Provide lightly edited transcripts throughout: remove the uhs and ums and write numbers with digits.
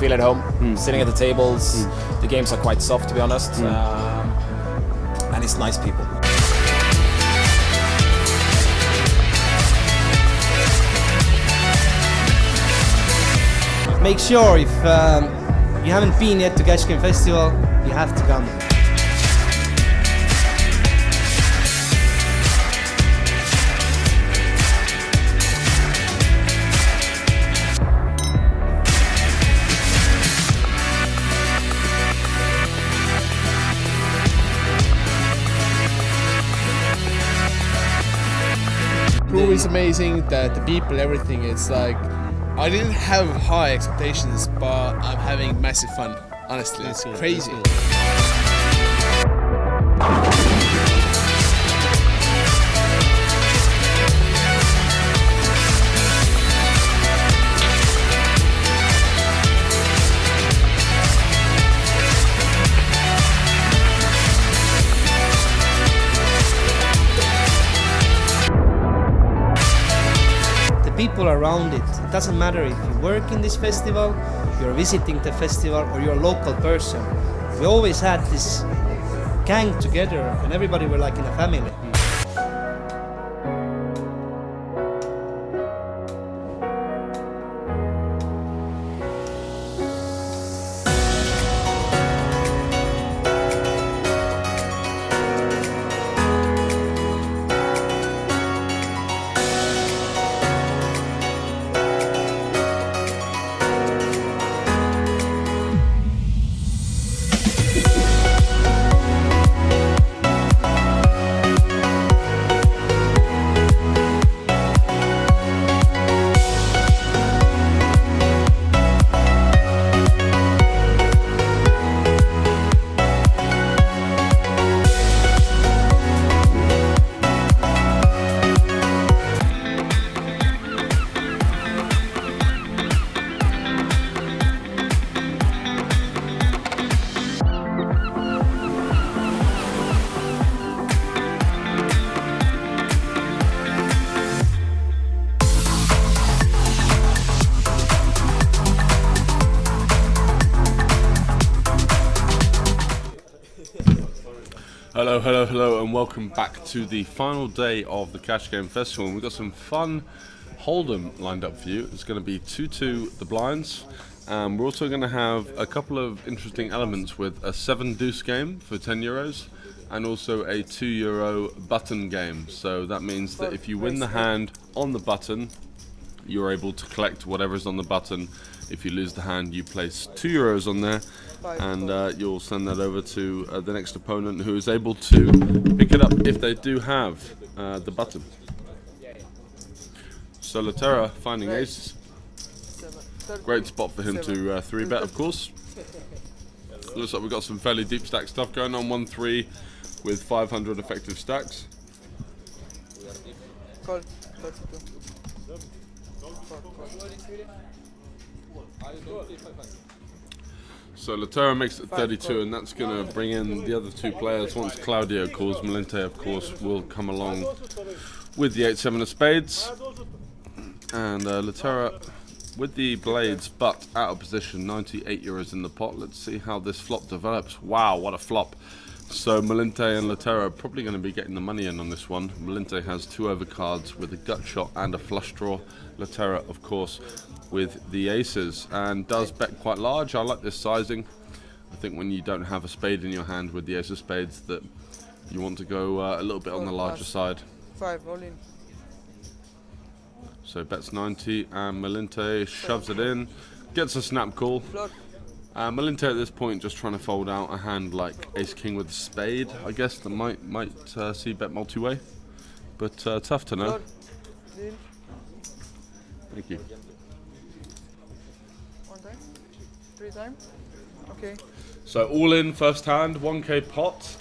feel at home, sitting at the tables. The games are quite soft, to be honest, and it's nice people. Make sure if you haven't been yet to Cash Game Festival, you have to come. Crew is amazing, the people, everything. It's like, I didn't have high expectations, but I'm having massive fun. Honestly, it's crazy. People around it. It doesn't matter if you work in this festival, you're visiting the festival, or you're a local person. We always had this gang together and everybody were like in a family. Hello, and welcome back to the final day of the Cash Game Festival. And we've got some fun Hold'em lined up for you. It's going to be 2-2 the blinds. We're also going to have a couple of interesting elements with a 7 deuce game for €10 and also a €2 button game. So that means that if you win the hand on the button, you're able to collect whatever's on the button. If you lose the hand, you place €2 on there, and you'll send that over to the next opponent, who is able to pick it up if they do have the button. So Laterra finding aces. Great spot for him to 3-bet, of course. Looks like we've got some fairly deep stack stuff going on. 1-3 with 500 effective stacks. So Laterra makes it 32, and that's going to bring in the other two players. Once Claudio calls, Malinte, of course, will come along with the 8-7 of spades. And Laterra with the blades, but out of position, €98 in the pot. Let's see how this flop develops. Wow, what a flop. So Malinte and Laterra are probably going to be getting the money in on this one. Malinte has 2 overcards with a gut shot and a flush draw. Laterra, of course, with the aces, and does bet quite large. I like this sizing. I think when you don't have a spade in your hand with the ace of spades, that you want to go a little bit on the larger side. 5 all in. So bets 90, and Malinte shoves it in, gets a snap call. Malinte at this point just trying to fold out a hand like ace king with a spade, I guess, that might see bet multi-way, but tough to know. Thank you. 1 time? 3 times? Okay. So all in first hand, 1k pot,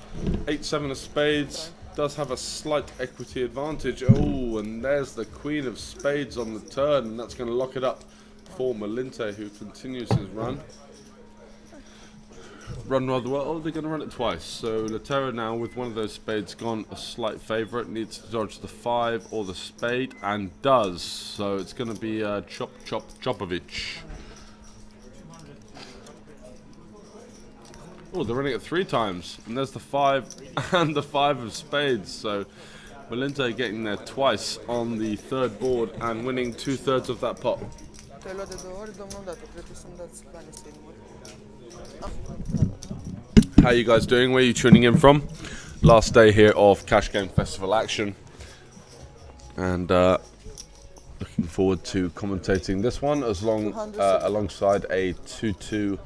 8-7 of spades. Does have a slight equity advantage. Oh, and there's the queen of spades on the turn, and that's going to lock it up for Malinte, who continues his run. Run rather well. Oh, they're going to run it twice. So Laterra now, with one of those spades gone, a slight favourite, needs to dodge the 5 or the spade, and does. So it's going to be Chopovic. Oh, they're running it 3 times, and there's the 5 and the 5 of spades. So Melinte getting there twice on the 3rd board and winning 2/3 of that pot. Te-ai luat de 2 ori, domnul dată, trebuie să-mi dați banii singur. How you guys doing? Where are you tuning in from? Last day here of Cash Game Festival action, and looking forward to commentating this one alongside a 2-2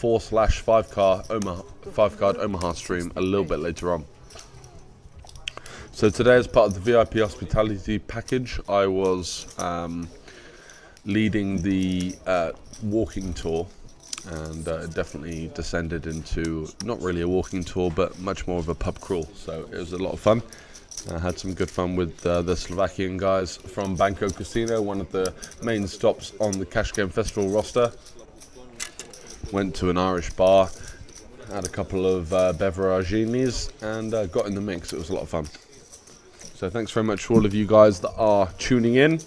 4/5 card Omaha stream a little bit later on. So today, as part of the VIP hospitality package, I was leading the walking tour, and definitely descended into not really a walking tour but much more of a pub crawl, so it was a lot of fun. I had some good fun with the Slovakian guys from Banco Casino, one of the main stops on the Cash Game Festival roster. Went to an Irish bar, had a couple of beveraginis, and got in the mix. It was a lot of fun. So thanks very much to all of you guys that are tuning in.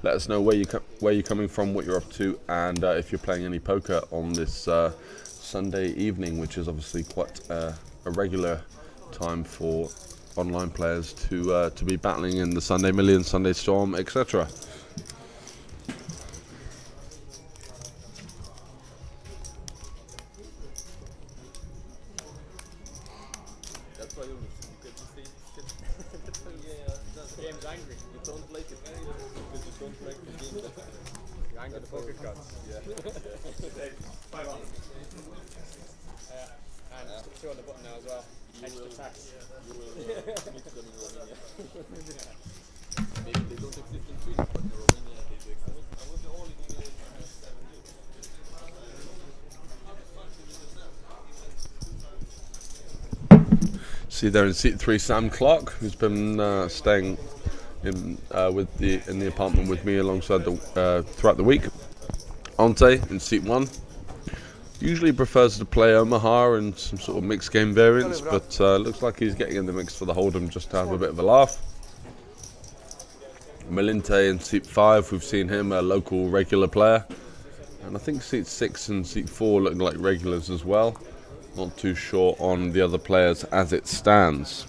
Let us know where you're coming from, what you're up to, and if you're playing any poker on this Sunday evening, which is obviously quite a regular time for online players to be battling in the Sunday Million, Sunday Storm, etc. See there in seat 3, Sam Clark, who's been staying in the apartment with me alongside throughout the week. Ante in seat 1. Usually prefers to play Omaha and some sort of mixed game variants, but looks like he's getting in the mix for the Hold'em just to have a bit of a laugh. Melinte in seat 5, we've seen him, a local regular player. And I think seat 6 and seat 4 look like regulars as well. Not too sure on the other players as it stands.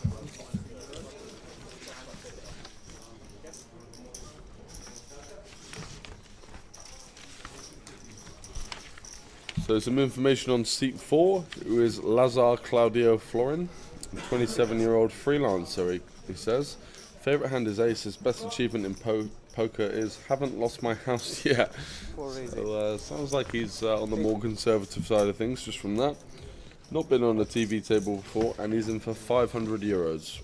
So some information on seat 4, who is Lazar Claudio Florin, a 27-year-old freelancer, he says. Favourite hand is ace. His best achievement in poker is haven't lost my house yet. So sounds like he's on the more conservative side of things just from that. Not been on a TV table before, and he's in for €500.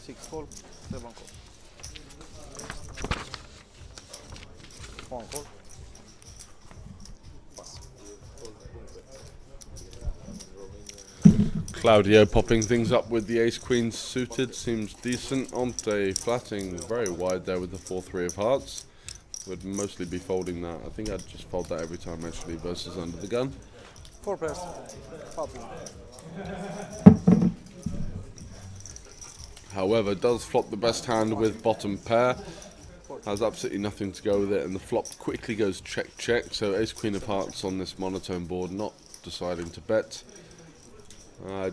6 call, 7 call. 1 call. Claudio popping things up with the ace-queen suited, seems decent. Ante flatting very wide there with the 4-3 of hearts. Would mostly be folding that. I think I'd just fold that every time actually versus under the gun. 4 pairs. However, does flop the best hand with bottom pair. Has absolutely nothing to go with it, and the flop quickly goes check check. So ace-queen of hearts on this monotone board, not deciding to bet.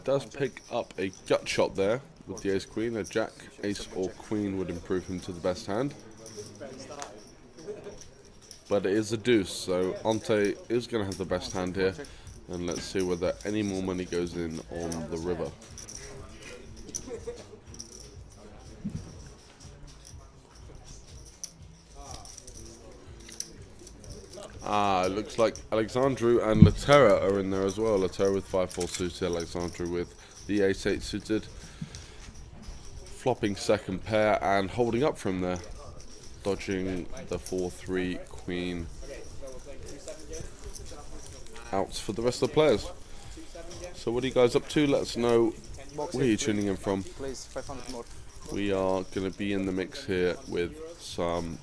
Does pick up a gut shot there with the ace-queen. A jack, ace or queen would improve him to the best hand. But it is a deuce, so Ante is going to have the best hand here. And let's see whether any more money goes in on the river. It looks like Alexandru and Laterra are in there as well. Laterra with 5-4 suited, Alexandru with the ace-8 suited. Flopping second pair and holding up from there. Dodging the 4-3 queen. Outs for the rest of the players. So what are you guys up to? Let us know where you're tuning in from. Please, 500 more. We are going to be in the mix here with some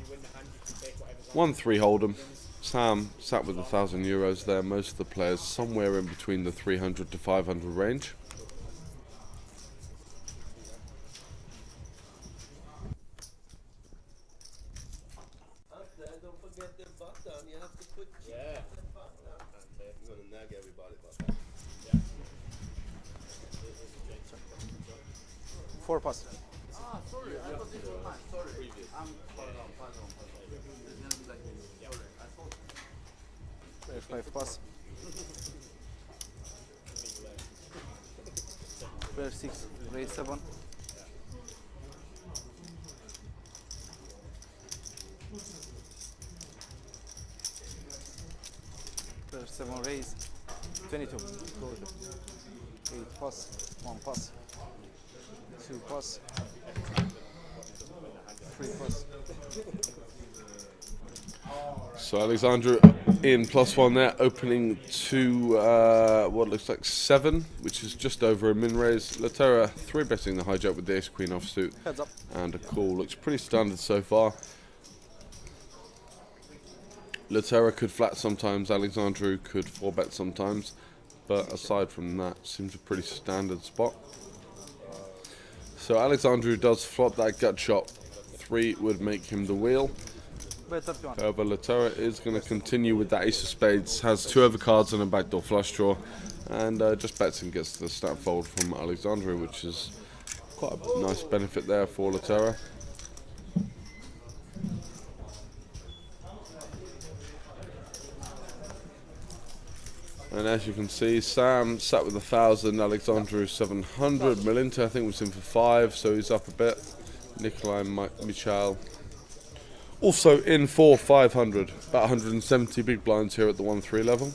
1-3 Hold'em. Sam sat with €1,000 there. Most of the players somewhere in between the 300 to 500 range. Don't forget the button. You have to put. Yeah. I'm gonna nag everybody, but. 4 pass. Player 5 pass. Player 6 raise 7. Player 7 raise 22. 8 pass. 1 pass. 2 pass. 3 pass. So Alexandru in +1 there, opening to what looks like 7, which is just over a min raise. Latera 3-betting the hijack with the ace queen offsuit. Heads up. And a call. Looks pretty standard so far. Latera could flat sometimes, Alexandru could 4-bet sometimes, but aside from that, seems a pretty standard spot. So Alexandru does flop that gut shot. 3 would make him the wheel. However, Latera is going to continue with that ace of spades, has 2 overcards and a backdoor flush draw, and just bets and gets the snap fold from Alexandru, which is quite a nice benefit there for Latera. And as you can see, Sam sat with 1,000, Alexandru 700, Melinta I think was in for 5, so he's up a bit. Nikolai Michal also in for 500, about 170 big blinds here at the 1-3 level.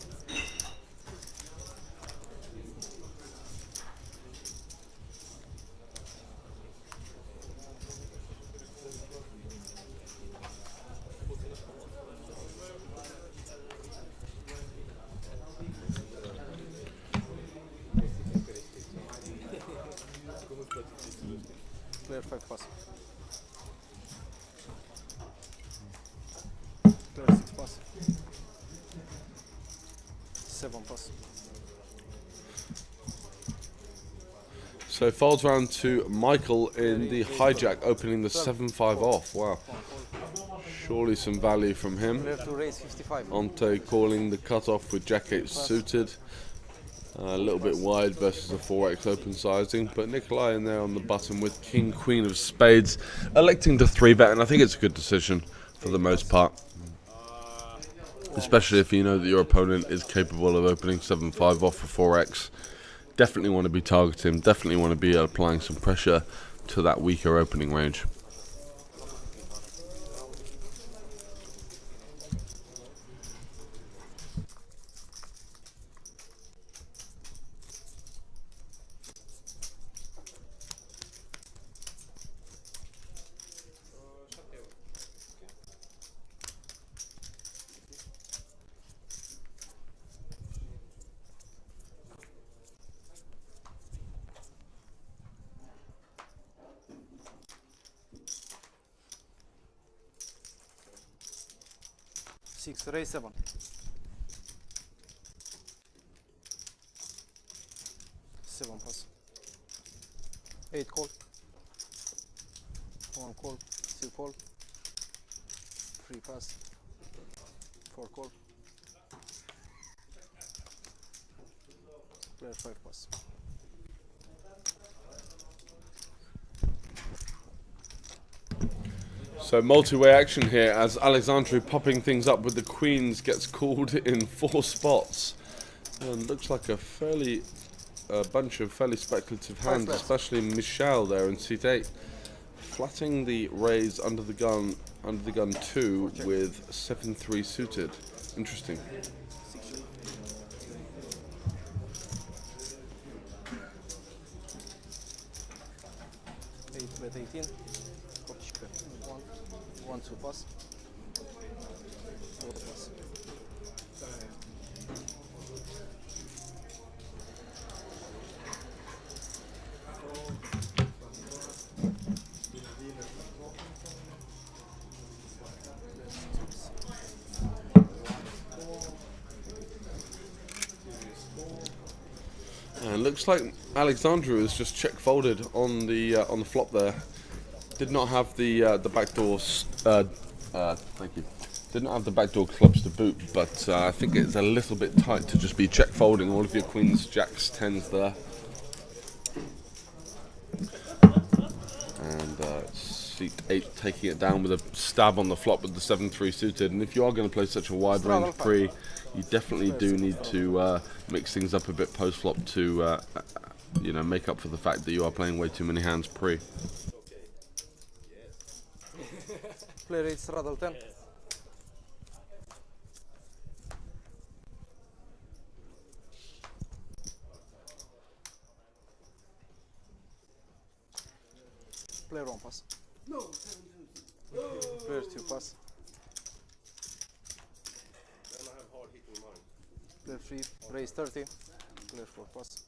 Player 5 pass. Player 6 pass. 7 pass. So folds round to Michael in the hijack, opening the 7-5 off. Wow. Surely some value from him. Player 2 raise 55. Ante calling the cutoff with Jack-8 suited. A little bit wide versus a 4x open sizing, but Nikolai in there on the button with King Queen of Spades, electing to 3-bet, and I think it's a good decision for the most part. Especially if you know that your opponent is capable of opening 7-5 off for 4x. Definitely want to be targeting, definitely want to be applying some pressure to that weaker opening range. Six raise 7. 7 pass. 8 call. 1 call. 2 call. 3 pass. 4 call. Player 5 pass. So multi-way action here as Alexandru popping things up with the queens gets called in 4 spots. And looks like a bunch of fairly speculative hands, especially Michel there in seat 8. Flatting the raise under the gun 2 with 7-3 suited. Interesting. Bet 18. 1 2 pass. 4 pass. And looks like Alexandru is just check folded on the flop there. Did not have the backdoor. Thank you. Didn't have the backdoor clubs to boot, but I think it's a little bit tight to just be check folding all of your queens, jacks, 10s there. complete 8, taking it down with a stab on the flop with the 7-3 suited. And if you are going to play such a wide range pre, you definitely do need to mix things up a bit post flop to you know, make up for the fact that you are playing way too many hands pre. Player 8 straddle 10. Player 1 pass. Player 2 pass. Player 3 raise 30. Player 4 pass.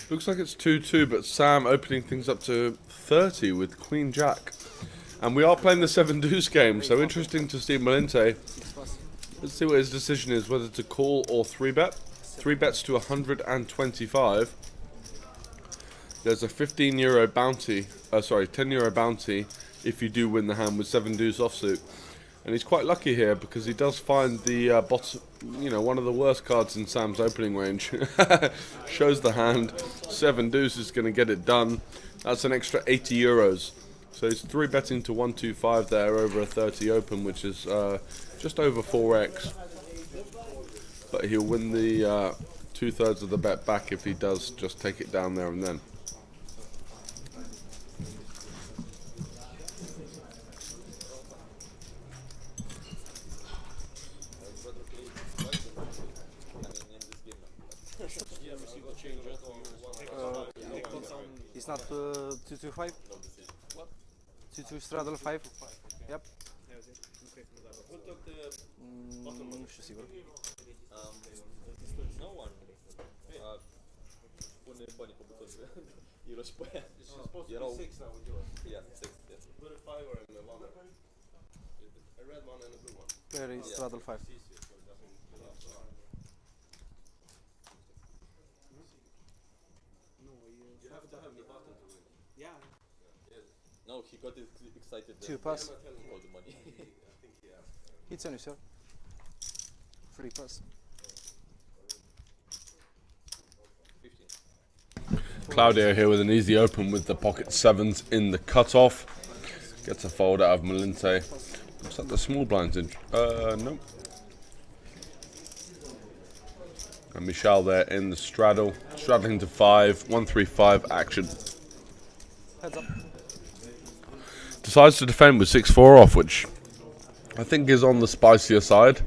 Looks like it's 2-2, but Sam opening things up to 30 with Queen Jack. And we are playing the 7 deuce game, so interesting to see Malinte. Let's see what his decision is, whether to call or 3-bet. 3 bets to 125. There's a €15 bounty, €10 bounty if you do win the hand with 7 deuce offsuit. And he's quite lucky here because he does find the bottom, you know, one of the worst cards in Sam's opening range. Shows the hand. 7 deuce is going to get it done. That's an extra €80. So he's 3-betting to 125 there over a 30 open, which is just over 4x. But he'll win the 2/3 of the bet back if he does just take it down there and then. It's not 225? What? 2-2 straddle 5? Yep. Nu știu sigur. Pune banii pe buton. Erau și pe aia. Erau 6 now with yours. Yeah, 6. Yes. Put a 5 and a 1. A red one and a blue one. Player is straddle 5. You have to have the button to win. Yeah. Yes. No, he got excited. 2 pass. All the money. I think he asked. It's on you, sir. 3 pass. 15. Claudio here with an easy open with the pocket 7s in the cutoff. Gets a fold out of Malinte. Looks like the small blinds in. Nope. And Michel there in the straddle. Straddling to 5. 1-3-5 action. Heads up. Decides to defend with 6-4 off, which I think is on the spicier side.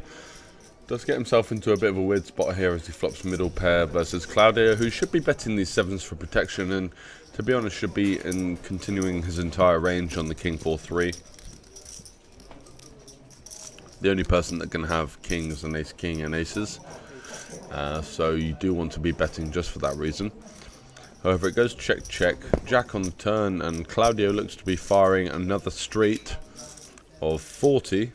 Does get himself into a bit of a weird spot here as he flops middle pair versus Claudio, who should be betting these 7s for protection and, to be honest, should be in continuing his entire range on the King 4-3. The only person that can have kings and ace king and aces. So you do want to be betting just for that reason. However, it goes check check, jack on the turn, and Claudio looks to be firing another straight of 40.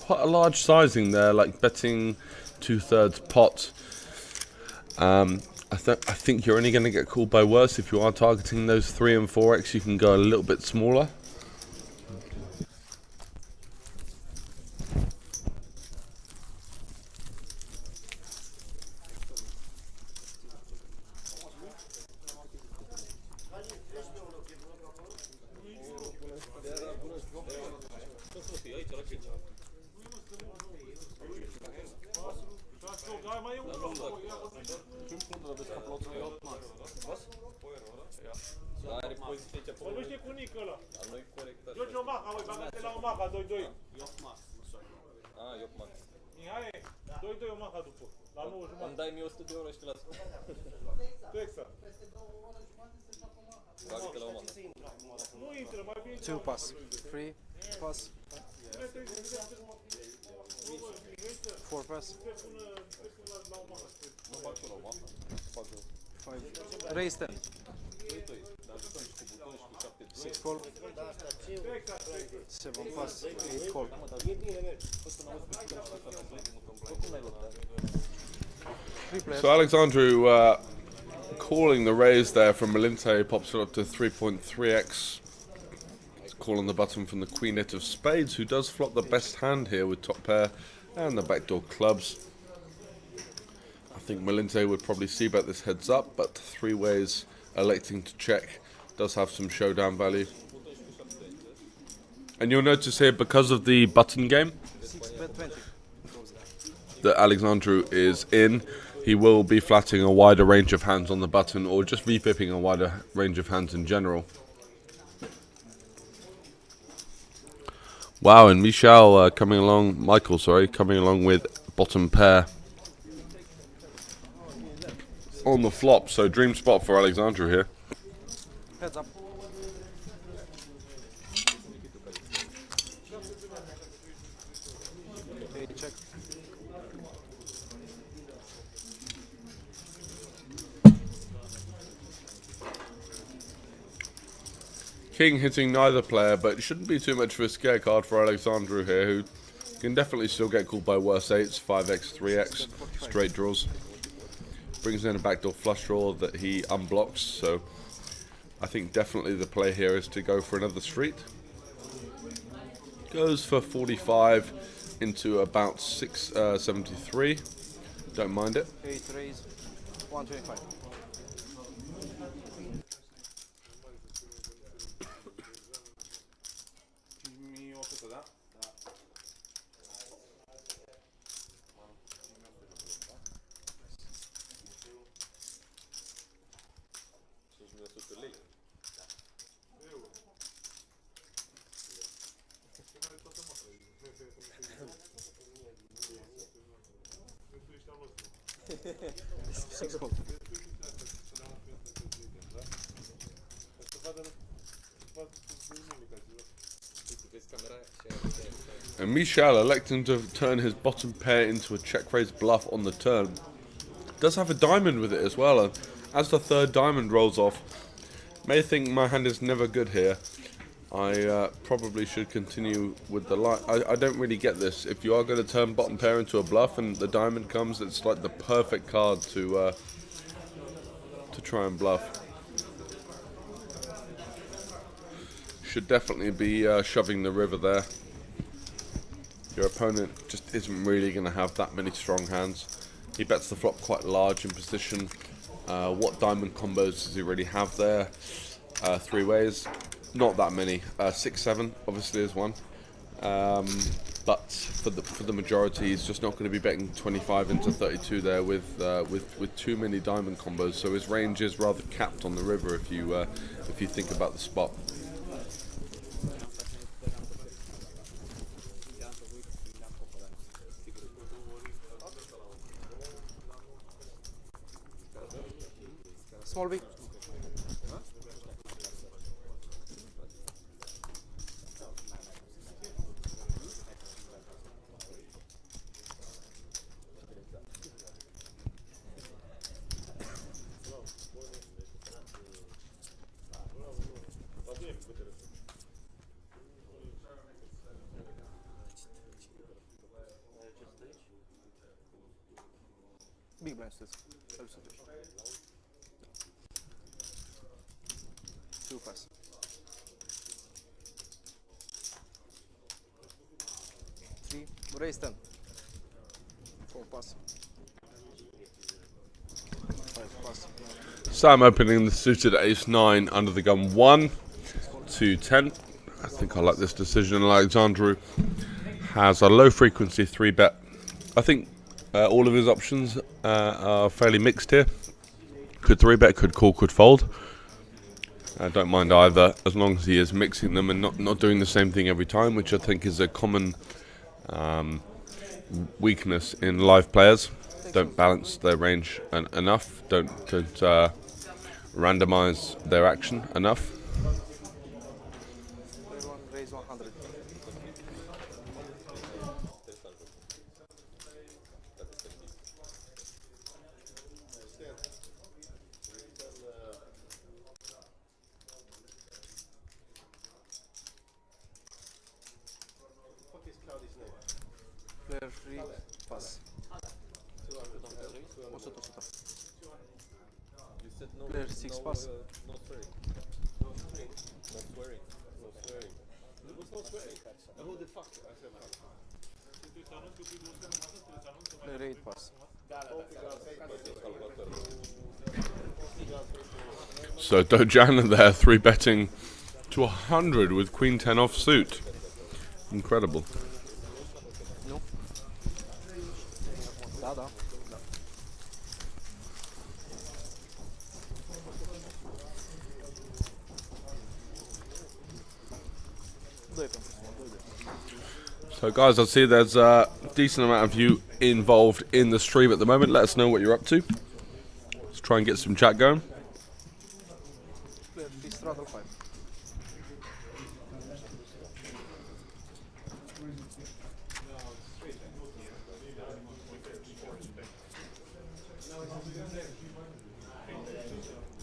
Quite a large sizing there, like betting 2/3 pot. I think you're only going to get called by worse if you are targeting those 3 and 4x. You can go a little bit smaller. Îmi dai mie 100 de euro și te las. Bagă-te la o masă. 2 pass. 3 pass. 4 pass. 5. Raise 10. 6 call. 7 pass. 8 call. So Alexandru calling the raise there from Malinte, pops it up to 3.3x. Call on the button from the Queen 8 of Spades, who does flop the best hand here with top pair and the backdoor clubs. think Malinte would probably see about this heads up, but three ways electing to check does have some showdown value. And you'll notice here, because of the button game that Alexandru is in, he will be flatting a wider range of hands on the button, or just v-pipping a wider range of hands in general. Wow, and Michael coming along with bottom pair on the flop, so dream spot for Alexandru here. Heads up. Okay, check. King hitting neither player, but it shouldn't be too much of a scare card for Alexandru here, who can definitely still get called by worse eights, 5x, 3x, straight draws. Brings in a backdoor flush draw that he unblocks, so I think definitely the play here is to go for another street. Goes for 45 into about 673. Don't mind it. 8 raise, 125. Six gold. And Michal electing to turn his bottom pair into a check raise bluff on the turn. Does have a diamond with it as well, and as the third diamond rolls off, may think my hand is never good here. I probably should continue with the light. I don't really get this. If you are going to turn bottom pair into a bluff and the diamond comes, it's like the perfect card to try and bluff. Should definitely be shoving the river there. Your opponent just isn't really going to have that many strong hands. He bets the flop quite large in position. What diamond combos does he really have there? Three ways. Not that many. 6-7 obviously is one, but for the majority, he's just not going to be betting 25 into 32 there with too many diamond combos. So his range is rather capped on the river if you think about the spot. Small big. Big blind sets. Two pass. Three. Raise 10. 4 pass. 5 pass. So I'm opening the suited ace-9 under the gun 1 to 10. I think I like this decision. Alexandru has a low frequency 3-bet. I think all of his options are fairly mixed here. Could 3-bet, could call, could fold. I don't mind either, as long as he is mixing them and not doing the same thing every time, which I think is a common weakness in live players. Don't balance their range enough. Don't randomize their action enough. Raise 100. Player 3 pass. Player 6 pass. No swearing. No swearing. No swearing. There was no swearing. Who the fuck? I said fuck. Player 8 pass. So Dojana there, 3-betting to 100 with Queen 10 offsuit. Incredible. No. Da. So guys, I see there's a decent amount of you involved in the stream at the moment. Let us know what you're up to. Let's try and get some chat going. Player 3 straddle 5.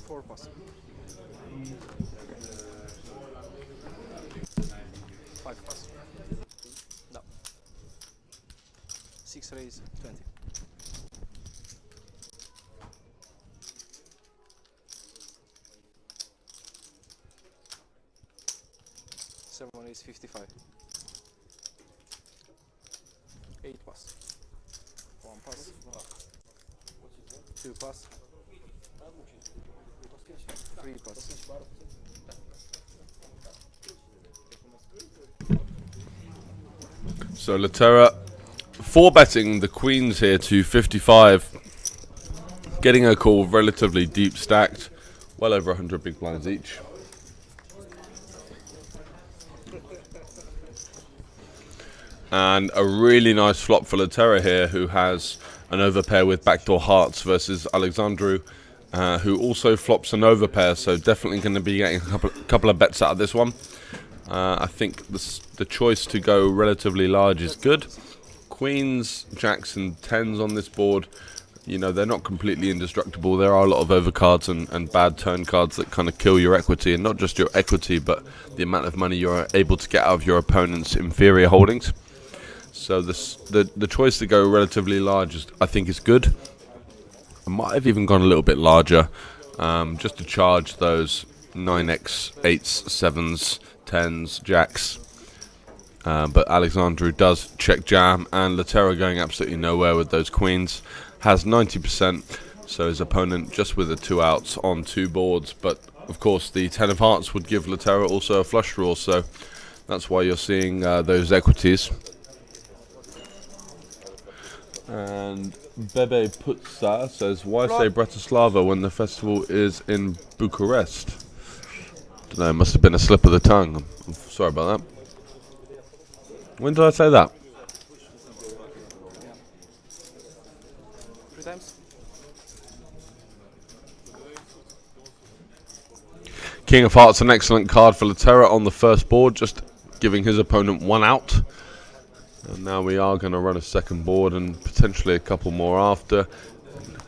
Four pass. 5 pass. No. 6 raise 20. 7 raise 55. 8 pass. 1 pass. 2 pass. 3 pass. So Latera 4-betting the queens here to 55. Getting a call relatively deep stacked. Well over 100 big blinds each. And a really nice flop for Latera here, who has an overpair with backdoor hearts versus Alexandru, who also flops an overpair, so definitely going to be getting a couple of bets out of this one. I think the choice to go relatively large is good. Queens, jacks and tens on this board, you know, they're not completely indestructible. There are a lot of overcards and bad turn cards that kind of kill your equity, and not just your equity, but the amount of money you're able to get out of your opponent's inferior holdings. So the choice to go relatively large, I think, is good. I might have even gone a little bit larger, just to charge those 9x, 8s, 7s, 10s, jacks. But Alexandru does check jam, and Latera going absolutely nowhere with those queens. Has 90%, so his opponent just with the 2 outs on 2 boards. But of course the 10 of hearts would give Latera also a flush draw, so that's why you're seeing those equities. And Bebe Putsa says, why say Bratislava when the festival is in Bucharest? Don't know, it must have been a slip of the tongue. I'm sorry about that. When did I say that? 3 times. King of Hearts, an excellent card for Latera on the first board, just giving his opponent 1 out. And now we are going to run a second board and potentially a couple more after.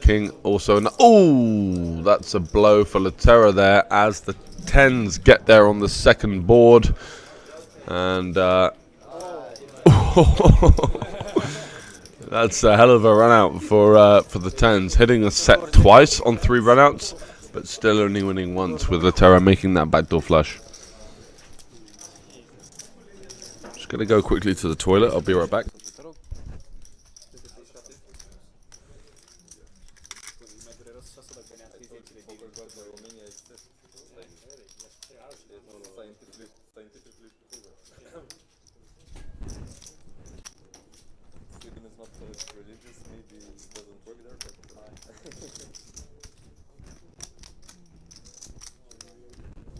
King also... Oh, that's a blow for Latera there as the 10s get there on the second board. And that's a hell of a run out for the 10s. Hitting a set twice on 3 runouts, but still only winning once with Latera making that backdoor flush. Gonna go quickly to the toilet. I'll be right back.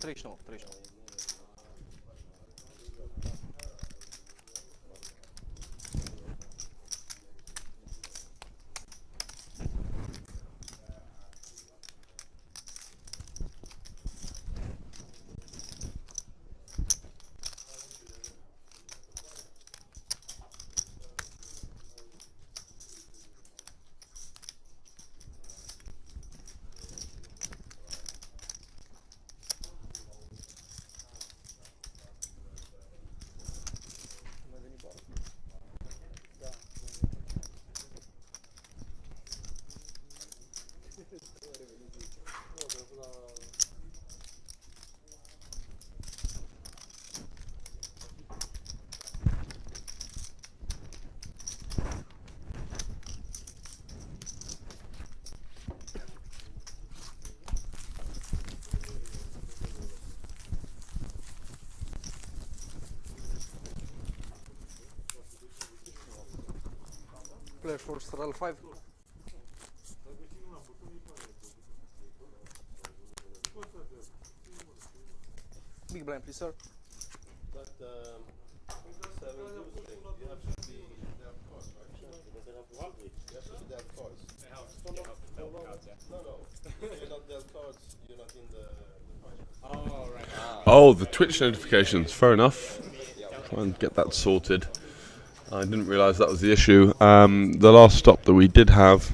Traditional. player for straddle 5. Big blind, please, sir. But 7 deuce thing, you have to be dealt cards, right? You have to be dealt cards. No. If you're not dealt cards, you're not in the fight. Oh, the Twitch notifications. Fair enough. Try and get that sorted. I didn't realise that was the issue. The last stop that we did have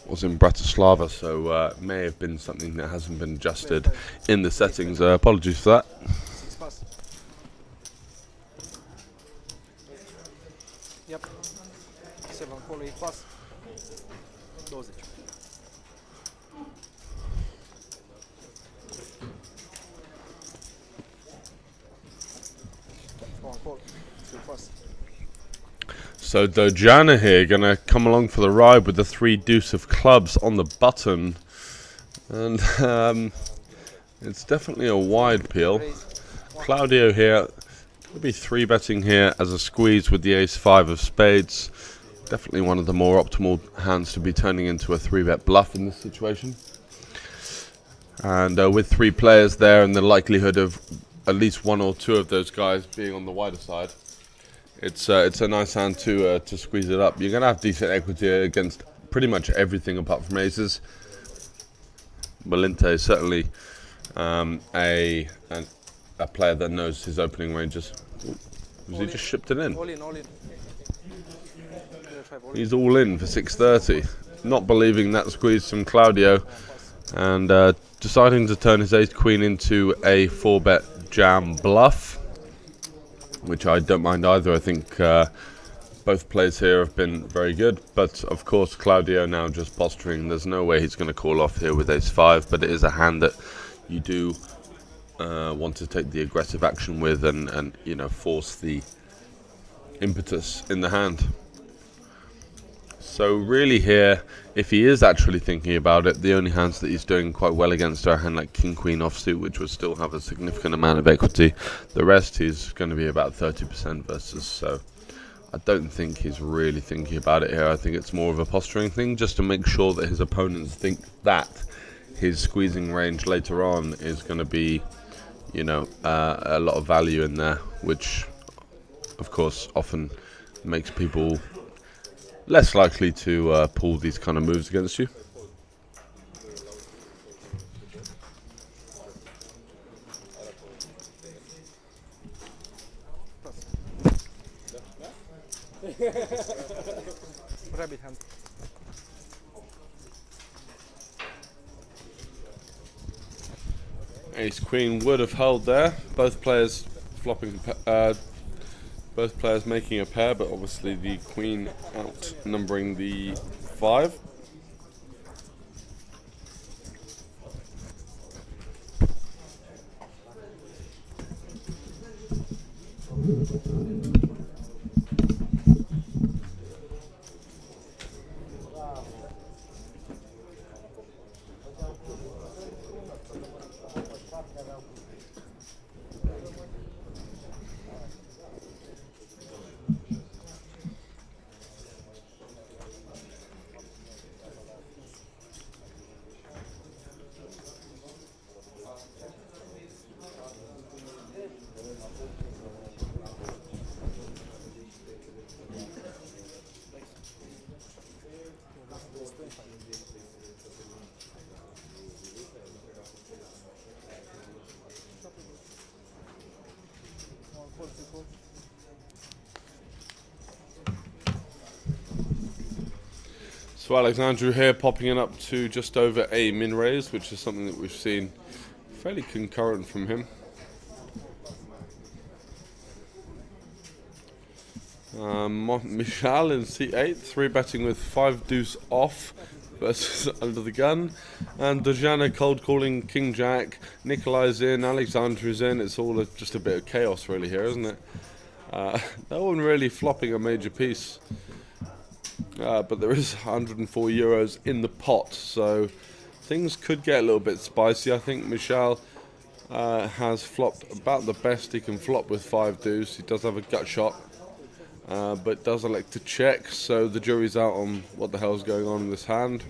was in Bratislava, so it may have been something that hasn't been adjusted in the settings. Apologies for that. 6 pass. Yep. 7 call, 8 pass. Dosage. One call, 2 pass. So Dojana here going to come along for the ride with the 3 deuce of clubs on the button, and it's definitely a wide peel. Claudio here going to be 3-betting here as a squeeze with the ace 5 of spades. Definitely one of the more optimal hands to be turning into a 3-bet bluff in this situation. And with 3 players there and the likelihood of at least 1 or 2 of those guys being on the wider side, it's a nice hand to squeeze it up. You're going to have decent equity against pretty much everything apart from aces. Malinte is certainly a player that knows his opening ranges. Ooh, he just shipped it in? All in, all in. He's all in for 630. Not believing that squeeze from Claudio, and deciding to turn his ace queen into a 4-bet jam bluff, which I don't mind either. I think both players here have been very good, but of course Claudio now just posturing. There's no way he's going to call off here with ace 5, but it is a hand that you do want to take the aggressive action with and you know, force the impetus in the hand. So really here, if he is actually thinking about it, the only hands that he's doing quite well against are a hand like King Queen offsuit, which would still have a significant amount of equity. The rest he's going to be about 30% versus, so I don't think he's really thinking about it here. I think it's more of a posturing thing, just to make sure that his opponents think that his squeezing range later on is going to be, you know, a lot of value in there, which of course often makes people less likely to pull these kind of moves against you. Rabbit hand. Ace Queen would have held there. Both players flopping, both players making a pair, but obviously the Queen outnumbering the 5. So Alexandru here popping it up to just over a min raise, which is something that we've seen fairly concurrent from him. Michal in c8, 3-betting with 5 deuce off versus under the gun, and Dojana cold calling King Jack. Nikolai's in, Alexandru's in. It's all just a bit of chaos really here, isn't it? No one really flopping a major piece. But there is 104 euros in the pot, so things could get a little bit spicy. I think Michal has flopped about the best he can flop with 5 deuce. He does have a gut shot. but does elect to check, so the jury's out on what the hell's going on in this hand.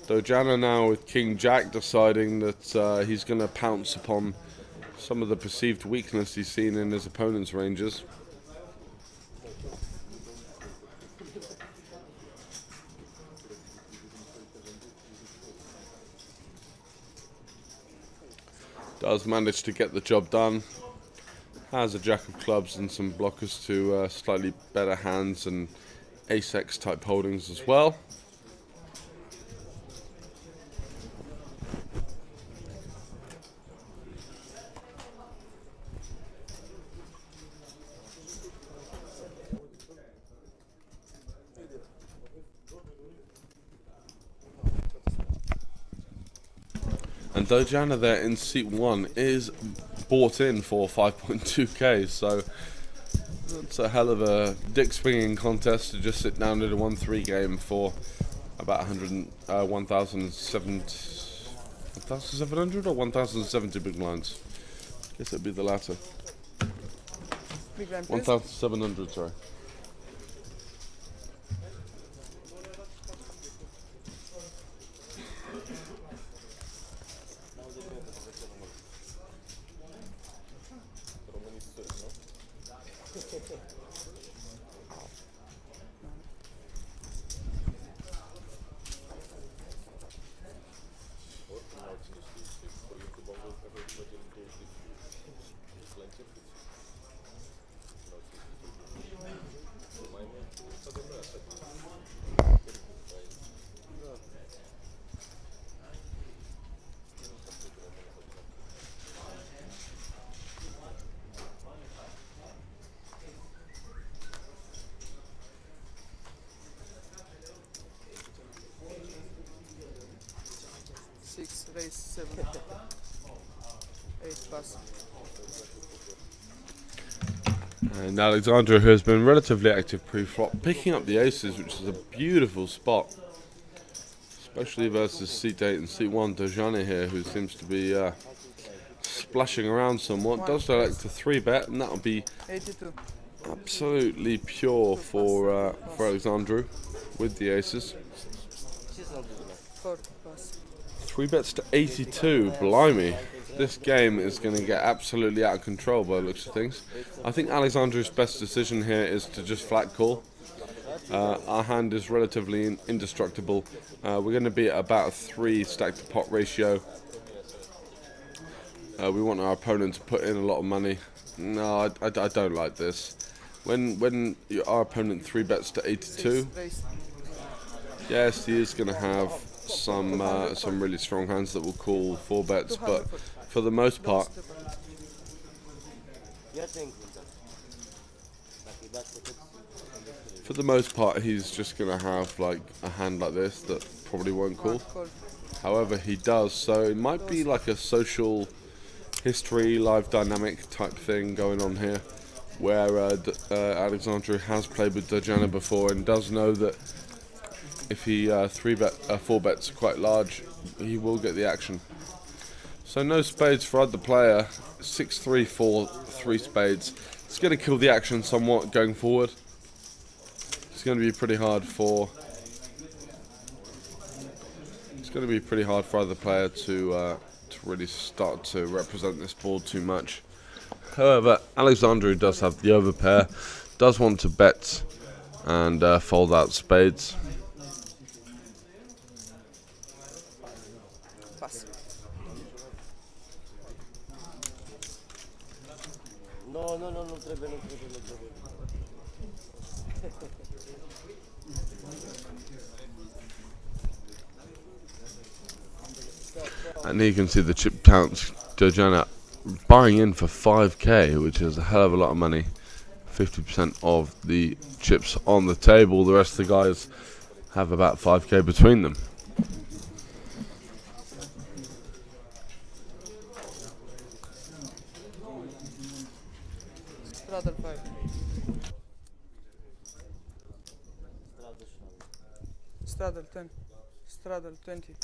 Dojana now with King Jack deciding that he's going to pounce upon some of the perceived weakness he's seen in his opponent's ranges. Does manage to get the job done. Has a jack of clubs and some blockers to slightly better hands and ace-x type holdings as well. And Dojana there in seat 1 is bought in for 5.2k, so it's a hell of a dick swinging contest to just sit down at a 1-3 game for about 1,700 or 1,070 big blinds. I guess it'd be the latter. Big blind, please. 1,700, sorry. Six, raise 7. 8 pass. And Alexandra, who has been relatively active pre-flop, picking up the aces, which is a beautiful spot, especially versus seat 8 and seat 1. Dojana here, who seems to be splashing around somewhat, does elect to 3-bet, and that'll be 82. absolutely pure for Alexandru with the aces. 4 pass. 3-bets to 82, blimey. This game is going to get absolutely out of control by the looks of things. I think Alexandru's best decision here is to just flat call. Our hand is relatively indestructible. We're going to be at about a 3 stack to pot ratio. We want our opponent to put in a lot of money. No, I don't like this. When our opponent 3-bets to 82, Raise. yes, he is going to have some really strong hands that will call 4-bets, but for the most part, he's just going to have like a hand like this that probably won't call. Call. However, he does, so it might be like a social history, live dynamic type thing going on here, where Alexandru has played with Dojana before and does know that if he 4-bets quite large, he will get the action. So no spades for either player. 6-3, 4, 3 spades. It's going to kill the action somewhat going forward. It's going to be pretty hard for either player to really start to represent this board too much. However, Alexandru does have the overpair, does want to bet and fold out spades. Pass. No, trebuie. And here you can see the chip counts. Dojana buying in for 5k, which is a hell of a lot of money. 50% of the chips on the table. The rest of the guys have about 5k between them. Straddle 5. Straddle 10. Straddle 20.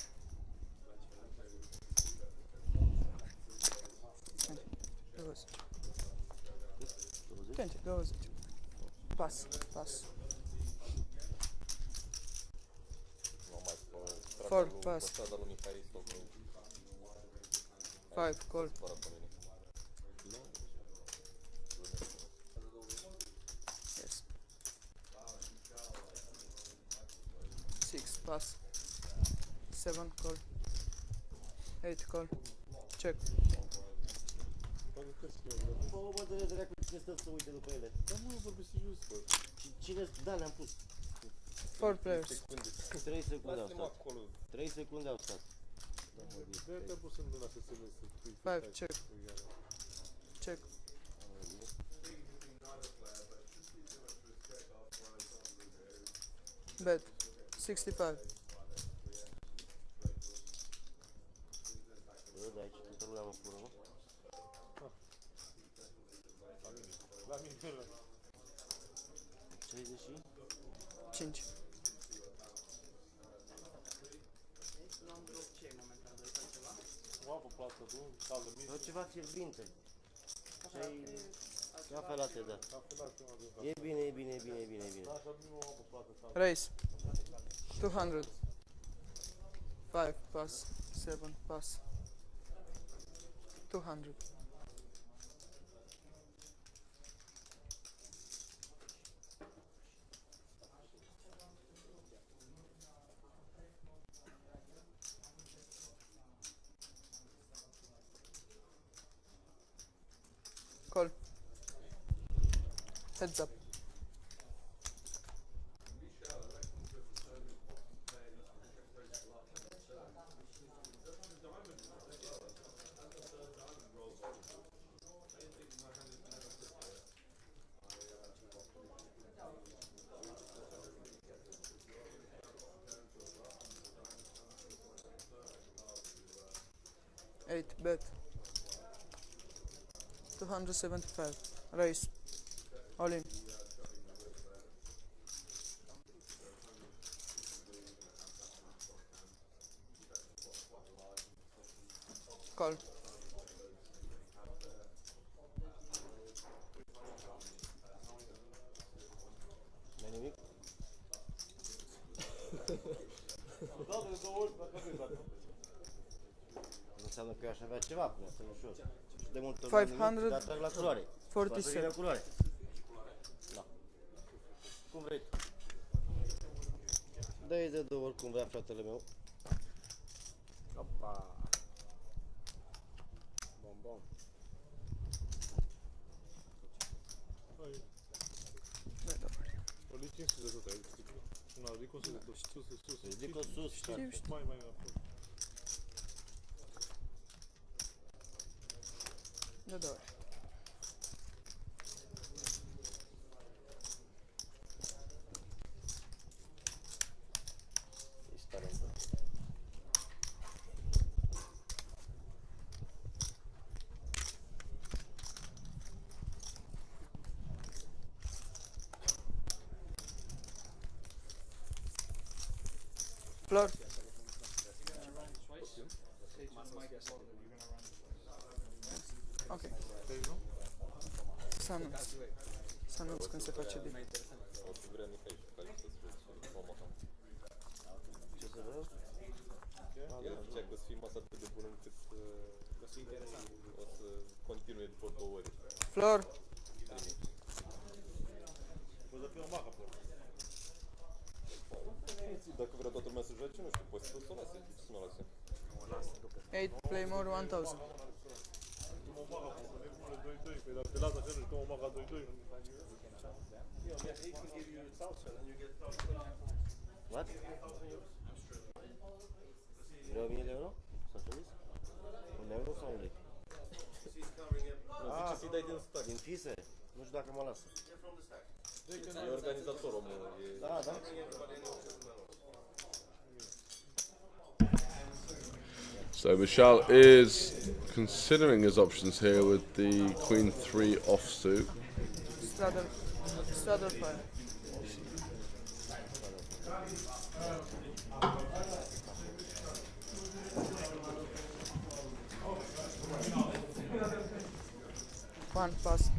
20. 20, 20. pass, pass. 4 pass. 5 call. Yes. 6 pass. 7 call. 8 call. Check. Bă, mă dă de dracu, cine stă să uite după ele? Da, mă, vorbește just, bă. Cine? Da, le-am pus. 4 players. 3 secunde au stat. 3 secunde au stat. 5 check. Check. Bet. 65. Bă, da, aici toată lumea mă fură, nu? La mine. 30. 5. Vreau ceva fierbinte. Cafea latte, da. E bine, e bine, e bine, e bine, e bine. Race. 200. 5 pass. 7 pass. 200. Call. Heads up. Eight bet. 275. Race. All in. Call. Mai nimic? Nu înseamnă că eu aș avea ceva până să ușor. Și de multe ori 500. dar trag la culoare. 47. La culoare. Da. Cum vrei. Dă-i de două ori cum vrea fratele meu. Opa. Bom, bom. Lì 500 tot aici. No, dico sus, sus. Dico sus. Mai. De două ori. Ești talentat. Floor. Ok. Să anunț când se face din. Ce să vreau? El zicea că o să fii masă atât de bună încât o să continue după 2 ore. Floor. Dacă vrea toată lumea să joace, nu știu, poți să o lase. Să nu o lase. 8 play more 1000. What? Vreo 1000 de euro? S-a trimis? 1 euro sau 1 lei? Nu, zice să-i dai din stack. Din fise? Nu știu dacă mă lasă. E organizator omul. Da, da. So Michel is considering his options here with the Queen 3 offsuit. Straddle 5. One pass.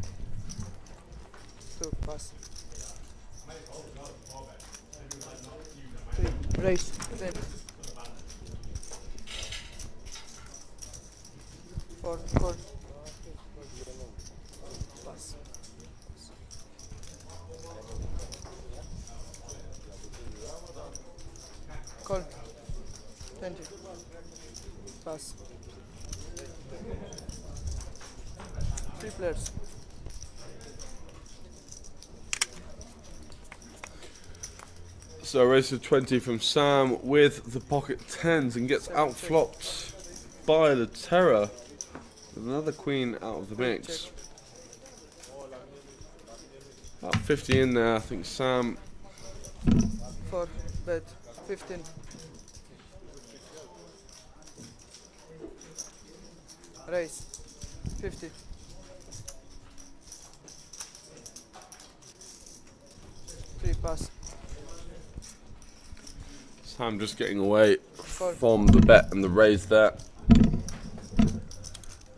2 pass. Race. 20. 4. Call. Pass. Call. 20. Pass. 3 players. So race of 20 from Sam with the pocket 10s and gets outflopped by the Terror. Another queen out of the mix. About 50 in there, I think Sam. 4. Bet. 15. Race. 50. 3. Pass. Sam just getting away from the bet and the raise there.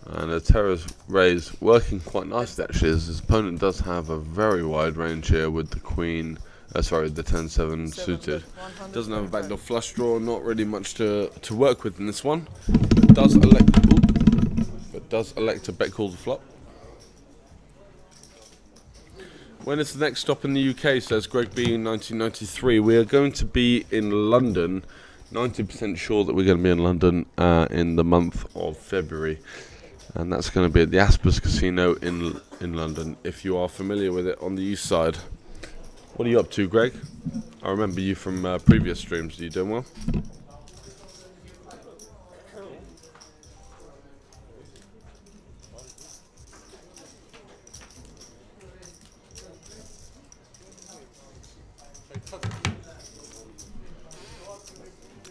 And the Terror's raise working quite nicely actually, as his opponent does have a very wide range here with the queen, the 10-7 suited. Doesn't have a backdoor flush draw, not really much to work with in this one. But does elect to bet call the flop. When is the next stop in the UK, says Greg B in 1993. We are going to be in London, 90% sure that we're going to be in London in the month of February. And that's going to be at the Aspers Casino in London, if you are familiar with it, on the east side. What are you up to, Greg? I remember you from previous streams. Are you doing well?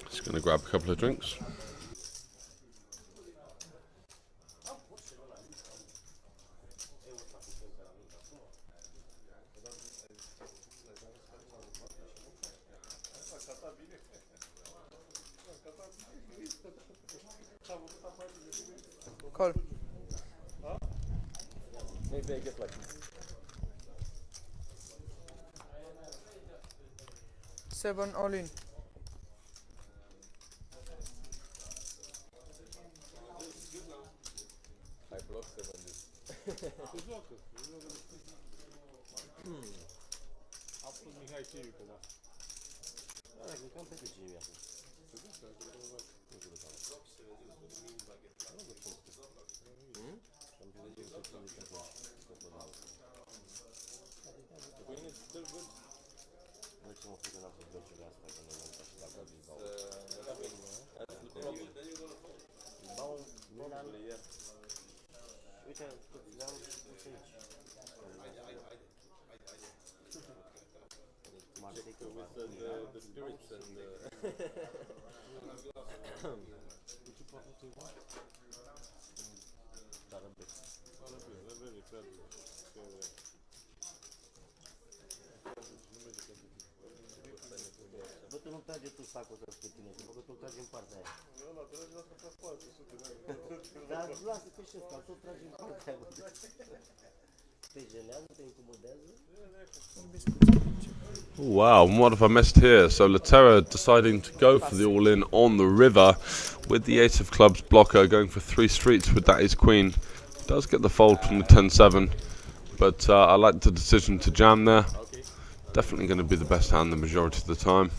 Just going to grab a couple of drinks. Call. Maybe I get lucky. 7 all in. I block 7 this. Queen is still good. With the spirits and Bă, tu nu trage tu sacul ăsta pe tine, că tu tragi în partea aia. Dar lasă că și ăsta, tot tragi în partea aia. Te jenează, te incomodează? Wow, and what have I missed here? So Laterra deciding to go for the all-in on the river with the ace of clubs blocker, going for 3 streets with that ace queen. Does get the fold from the 10-7, but I like the decision to jam there. Definitely going to be the best hand the majority of the time.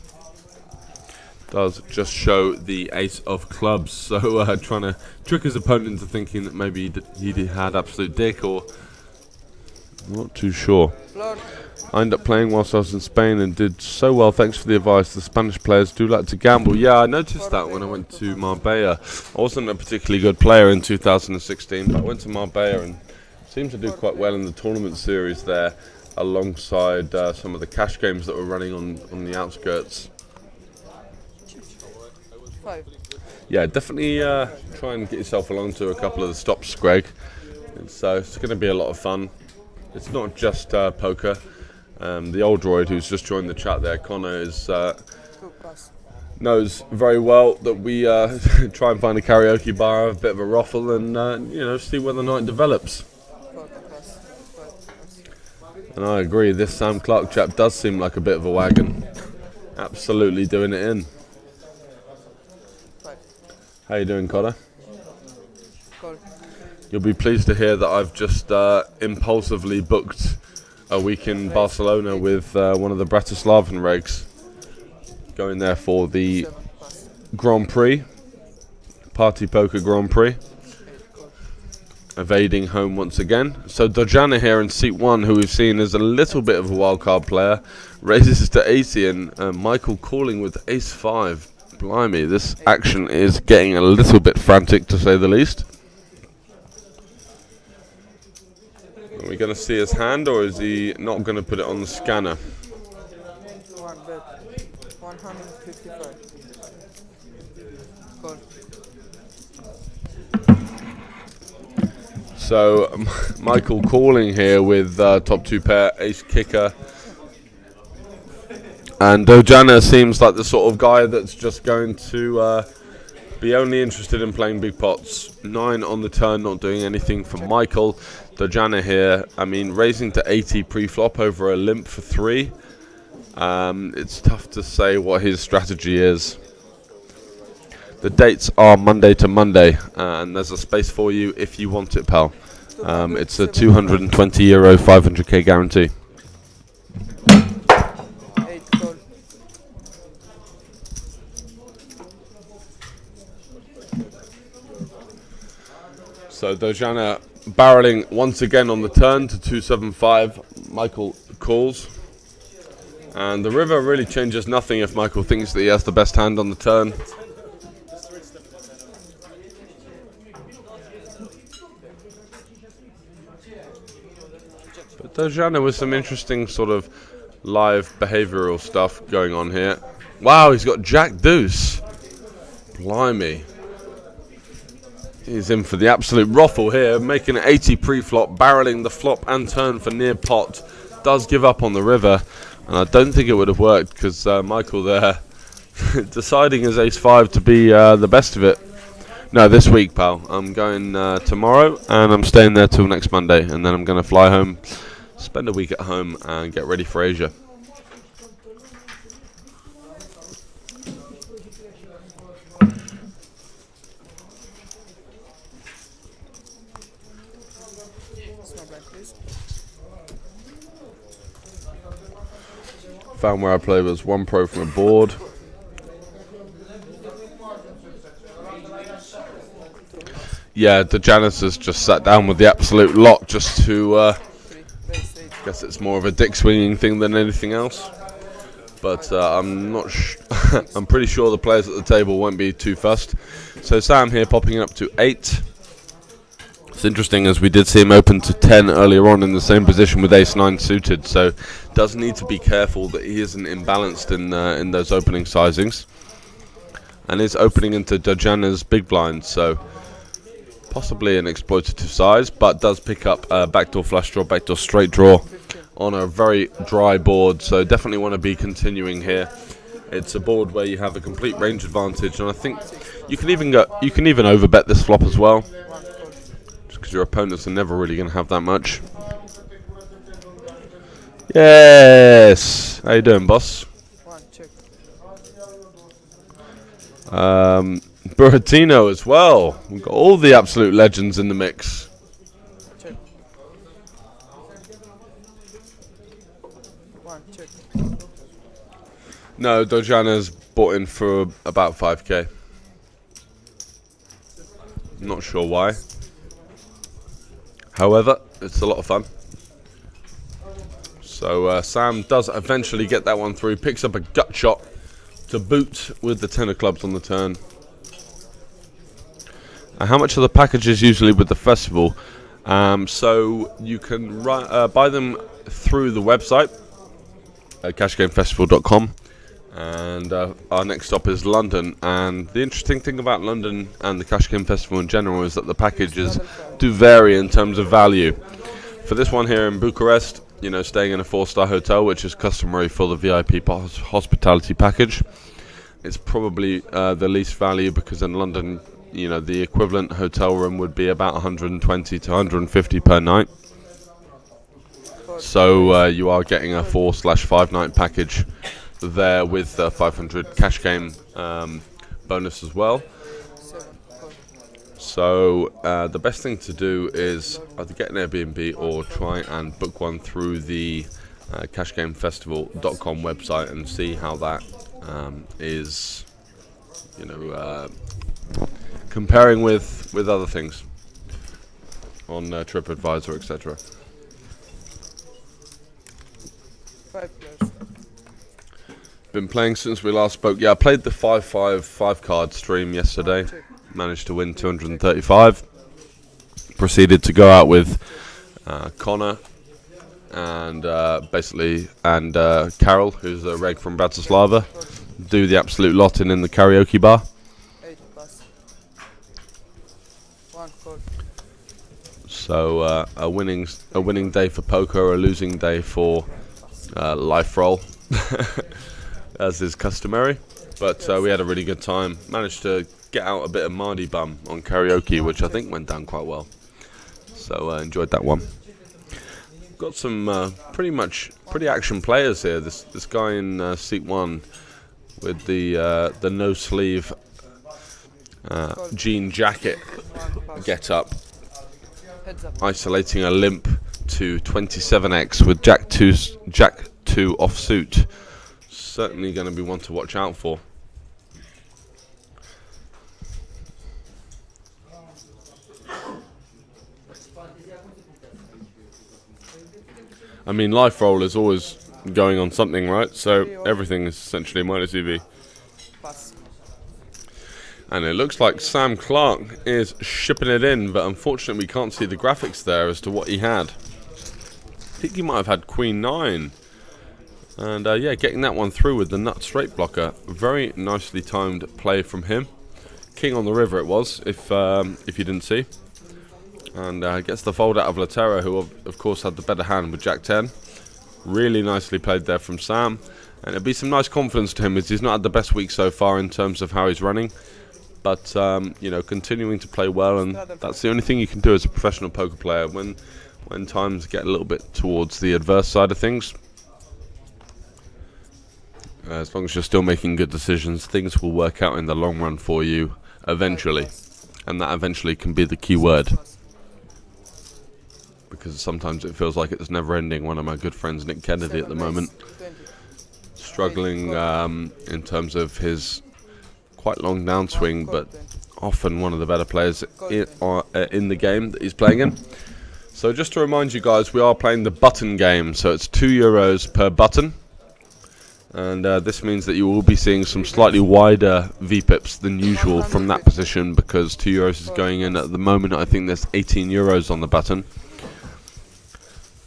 Does just show the ace of clubs, so trying to trick his opponent into thinking that maybe he had absolute dick, or not too sure. I ended up playing whilst I was in Spain and did so well, thanks for the advice. The Spanish players do like to gamble. Yeah, I noticed that when I went to Marbella. I wasn't a particularly good player in 2016, but I went to Marbella and seemed to do quite well in the tournament series there, alongside some of the cash games that were running on the outskirts. 5. Yeah, definitely try and get yourself along to a couple of the stops, Greg. It's going to be a lot of fun. It's not just poker. The old droid who's just joined the chat there, Connor, knows very well that we try and find a karaoke bar, have a bit of a ruffle, and see where the night develops. And I agree, this Sam Clark chap does seem like a bit of a wagon. Absolutely doing it in. 5. How you doing, Cotter? Call. You'll be pleased to hear that I've just impulsively booked a week in Barcelona with one of the Bratislavan regs. Going there for the 7 pass. Grand Prix, Party Poker Grand Prix. 8 call. Evading home once again. So Dojana here in seat 1, who we've seen is a little bit of a wildcard player, raises to 80, and Michael calling with ace 5. Blimey, this action is getting a little bit frantic, to say the least. Are we going to see his hand, or is he not going to put it on the scanner? 1 bet. 155. Call. So Michael calling here with top 2 pair, ace kicker. And Dojana seems like the sort of guy that's just going to be only interested in playing big pots. 9 on the turn, not doing anything for Michael. Dojana here, I mean, raising to 80 pre-flop over a limp for 3. It's tough to say what his strategy is. The dates are Monday to Monday, and there's a space for you if you want it, pal. It's a €220, 500k guarantee. 8 call. So Dojana barreling once again on the turn to 275. Michael calls. And the river really changes nothing if Michael thinks that he has the best hand on the turn. But Dojana with some interesting sort of live behavioural stuff going on here. Wow, he's got Jack Deuce. Blimey. He's in for the absolute ruffle here, making an 80 pre-flop, barreling the flop and turn for near pot. Does give up on the river, and I don't think it would have worked because Michael there deciding his ace 5 to be the best of it. No, this week, pal. I'm going tomorrow, and I'm staying there till next Monday, and then I'm going to fly home, spend a week at home, and get ready for Asia. Small blind, please. Found where I play was 1 pro from a board. Yeah, Dejanis has just sat down with the absolute lot just to, 3. Base 8. guess it's more of a dick swinging thing than anything else. But I'm not I'm pretty sure the players at the table won't be too fussed. So Sam here popping up to 8. It's interesting as we did see him open to 10 earlier on in the same position with ace 9 suited, so does need to be careful that he isn't imbalanced in those opening sizings. And is opening into Dojana's big blind, so possibly an exploitative size, but does pick up backdoor flush draw, backdoor straight draw on a very dry board, so definitely want to be continuing here. It's a board where you have a complete range advantage, and I think you can even overbet this flop as well, just because your opponents are never really going to have that much. Yes, how you doing, boss? 1 check. Buratino as well. We've got all the absolute legends in the mix. Check. 1 check. No, Dojana's bought in for about 5k. Not sure why. However, it's a lot of fun. So Sam does eventually get that one through. Picks up a gut shot to boot with the 10 of clubs on the turn. How much are the packages usually with the festival? So you can buy them through the website at cashgamefestival.com, and our next stop is London. And the interesting thing about London and the Cash Game Festival in general is that the packages do vary in terms of value. For this one here in Bucharest, you know, staying in a 4-star hotel, which is customary for the VIP hospitality package, it's probably the least value, because in London, you know, the equivalent hotel room would be about 120 to 150 per night. So you are getting a 4/5 night package there with 500 cash game bonus as well. 7 call. So the best thing to do is either get an Airbnb or try and book one through the cashgamefestival.com website and see how that is, comparing with other things on TripAdvisor, etc. 5 players. Been playing since we last spoke. Yeah, I played the 5 card stream yesterday. Managed to win 235. Proceeded to go out with Connor and Carol, who's a reg from Bratislava. Do the absolute lot in the karaoke bar. 8 plus. 1 call. So a winning day for poker, a losing day for life roll, as is customary. But we had a really good time. Managed to get out a bit of Mardy Bum on karaoke, which I think went down quite well. So enjoyed that one. Got some pretty action players here. This guy in seat 1 with the no sleeve jean jacket get up, Heads up. isolating a limp to 27x with Jack 2 offsuit. Certainly going to be one to watch out for. I mean, life roll is always going on something, right? So everything is essentially minus EV. Pass. And it looks like Sam Clark is shipping it in, but unfortunately we can't see the graphics there as to what he had. I think he might have had Queen 9. And yeah, getting that one through with the nut straight blocker. Very nicely timed play from him. King on the river it was, if you didn't see. And gets the fold out of Latera, who of course had the better hand with Jack 10. Really nicely played there from Sam. And it'll be some nice confidence to him, as he's not had the best week so far in terms of how he's running. But, continuing to play well, and that's the only thing you can do as a professional poker player when times get a little bit towards the adverse side of things. As long as you're still making good decisions, things will work out in the long run for you eventually. And that eventually can be the key word. Because sometimes it feels like it's never ending. One of my good friends, Nick Kennedy, at the moment, struggling in terms of his quite long downswing, but often one of the better players in the game that he's playing in. So just to remind you guys, we are playing the button game, so it's €2 per button. And this means that you will be seeing some slightly wider VPIPs than usual from that position, because €2 is going in at the moment. I think there's €18 on the button.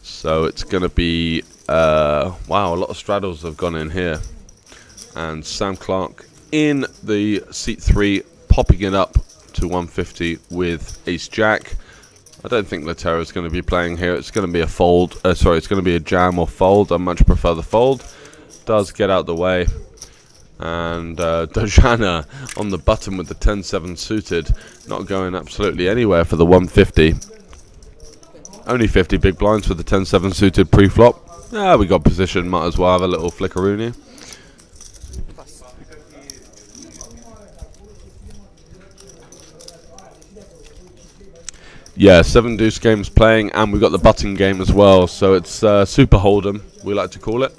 So it's going to be, wow, a lot of straddles have gone in here. And Sam Clark in the seat 3, popping it up to 150 with Ace Jack. I don't think Latera is going to be playing here. It's going to be a fold. It's going to be a jam or fold. I much prefer the fold. Does get out the way. And Dojana on the button with the 10-7 suited. Not going absolutely anywhere for the 150. Only 50 big blinds for the 10-7 suited pre-flop. Yeah, we got position. Might as well have a little flickeroony. Yeah, 7 deuce games playing, and we've got the button game as well. So it's Super Hold'em, we like to call it.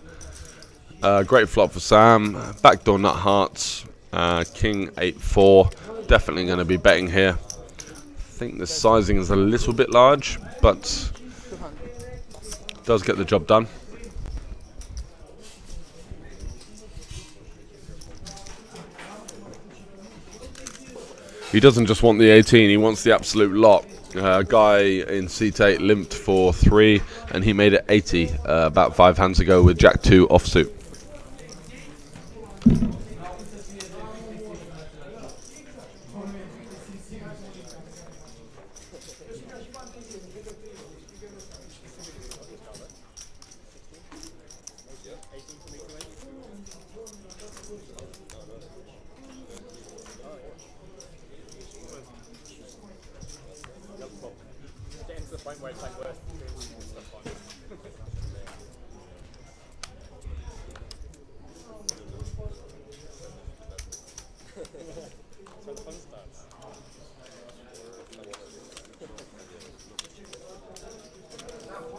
Great flop for Sam. Backdoor nut hearts. King 8-4. Definitely going to be betting here. I think the sizing is a little bit large, but does get the job done. He doesn't just want the 18, he wants the absolute lot. Guy in seat 8 limped for 3, and he made it 80 about 5 hands ago with Jack 2 offsuit.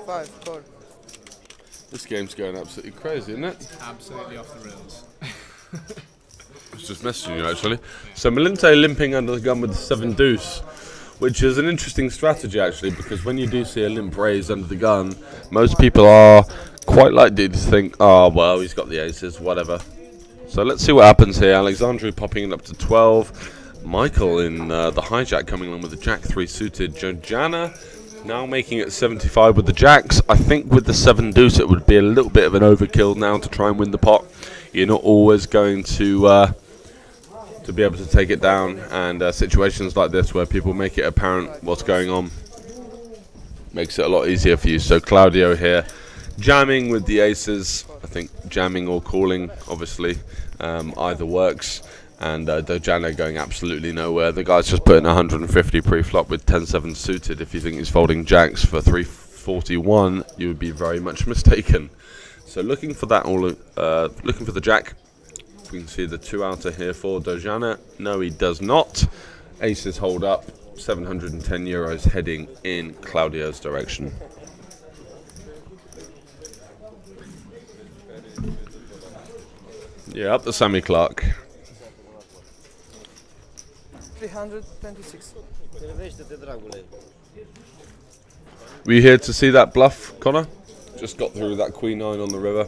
5, 4. This game's going absolutely crazy, isn't it? Absolutely off the rails. I was just messaging you actually. So Melinte limping under the gun with the 7 deuce, which is an interesting strategy actually, because when you do see a limp raise under the gun, most people are quite likely to think, oh well, he's got the aces, whatever. So let's see what happens here. Alexandru popping it up to 12. Michael in the hijack coming along with the jack 3 suited. Georgiana now making it 75 with the jacks. I think with the 7 deuce it would be a little bit of an overkill now to try and win the pot. You're not always going to be able to take it down, and situations like this where people make it apparent what's going on makes it a lot easier for you. So Claudio here jamming with the aces. I think jamming or calling, obviously, either works. And Dojana going absolutely nowhere. The guy's just putting 150 pre-flop with 10-7 suited. If you think he's folding jacks for 341, you would be very much mistaken. So looking for that, looking for the jack. We can see the 2 outer here for Dojana. No, he does not. Aces hold up. 710 euros heading in Claudio's direction. Yeah, up the Sammy Clark. 326. Were you here to see that bluff, Connor? Just got through that queen 9 on the river.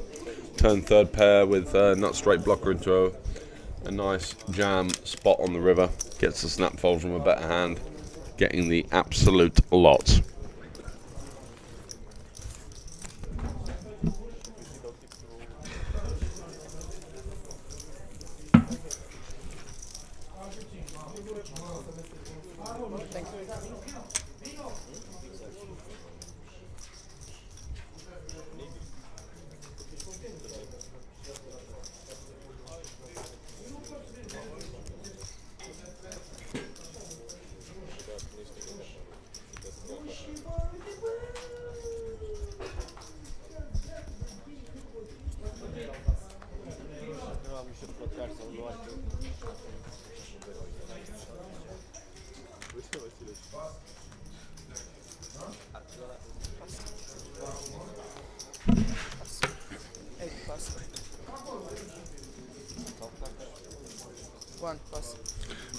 Turned third pair with nut straight blocker into a nice jam spot on the river. Gets the snap fold from a better hand. Getting the absolute lot.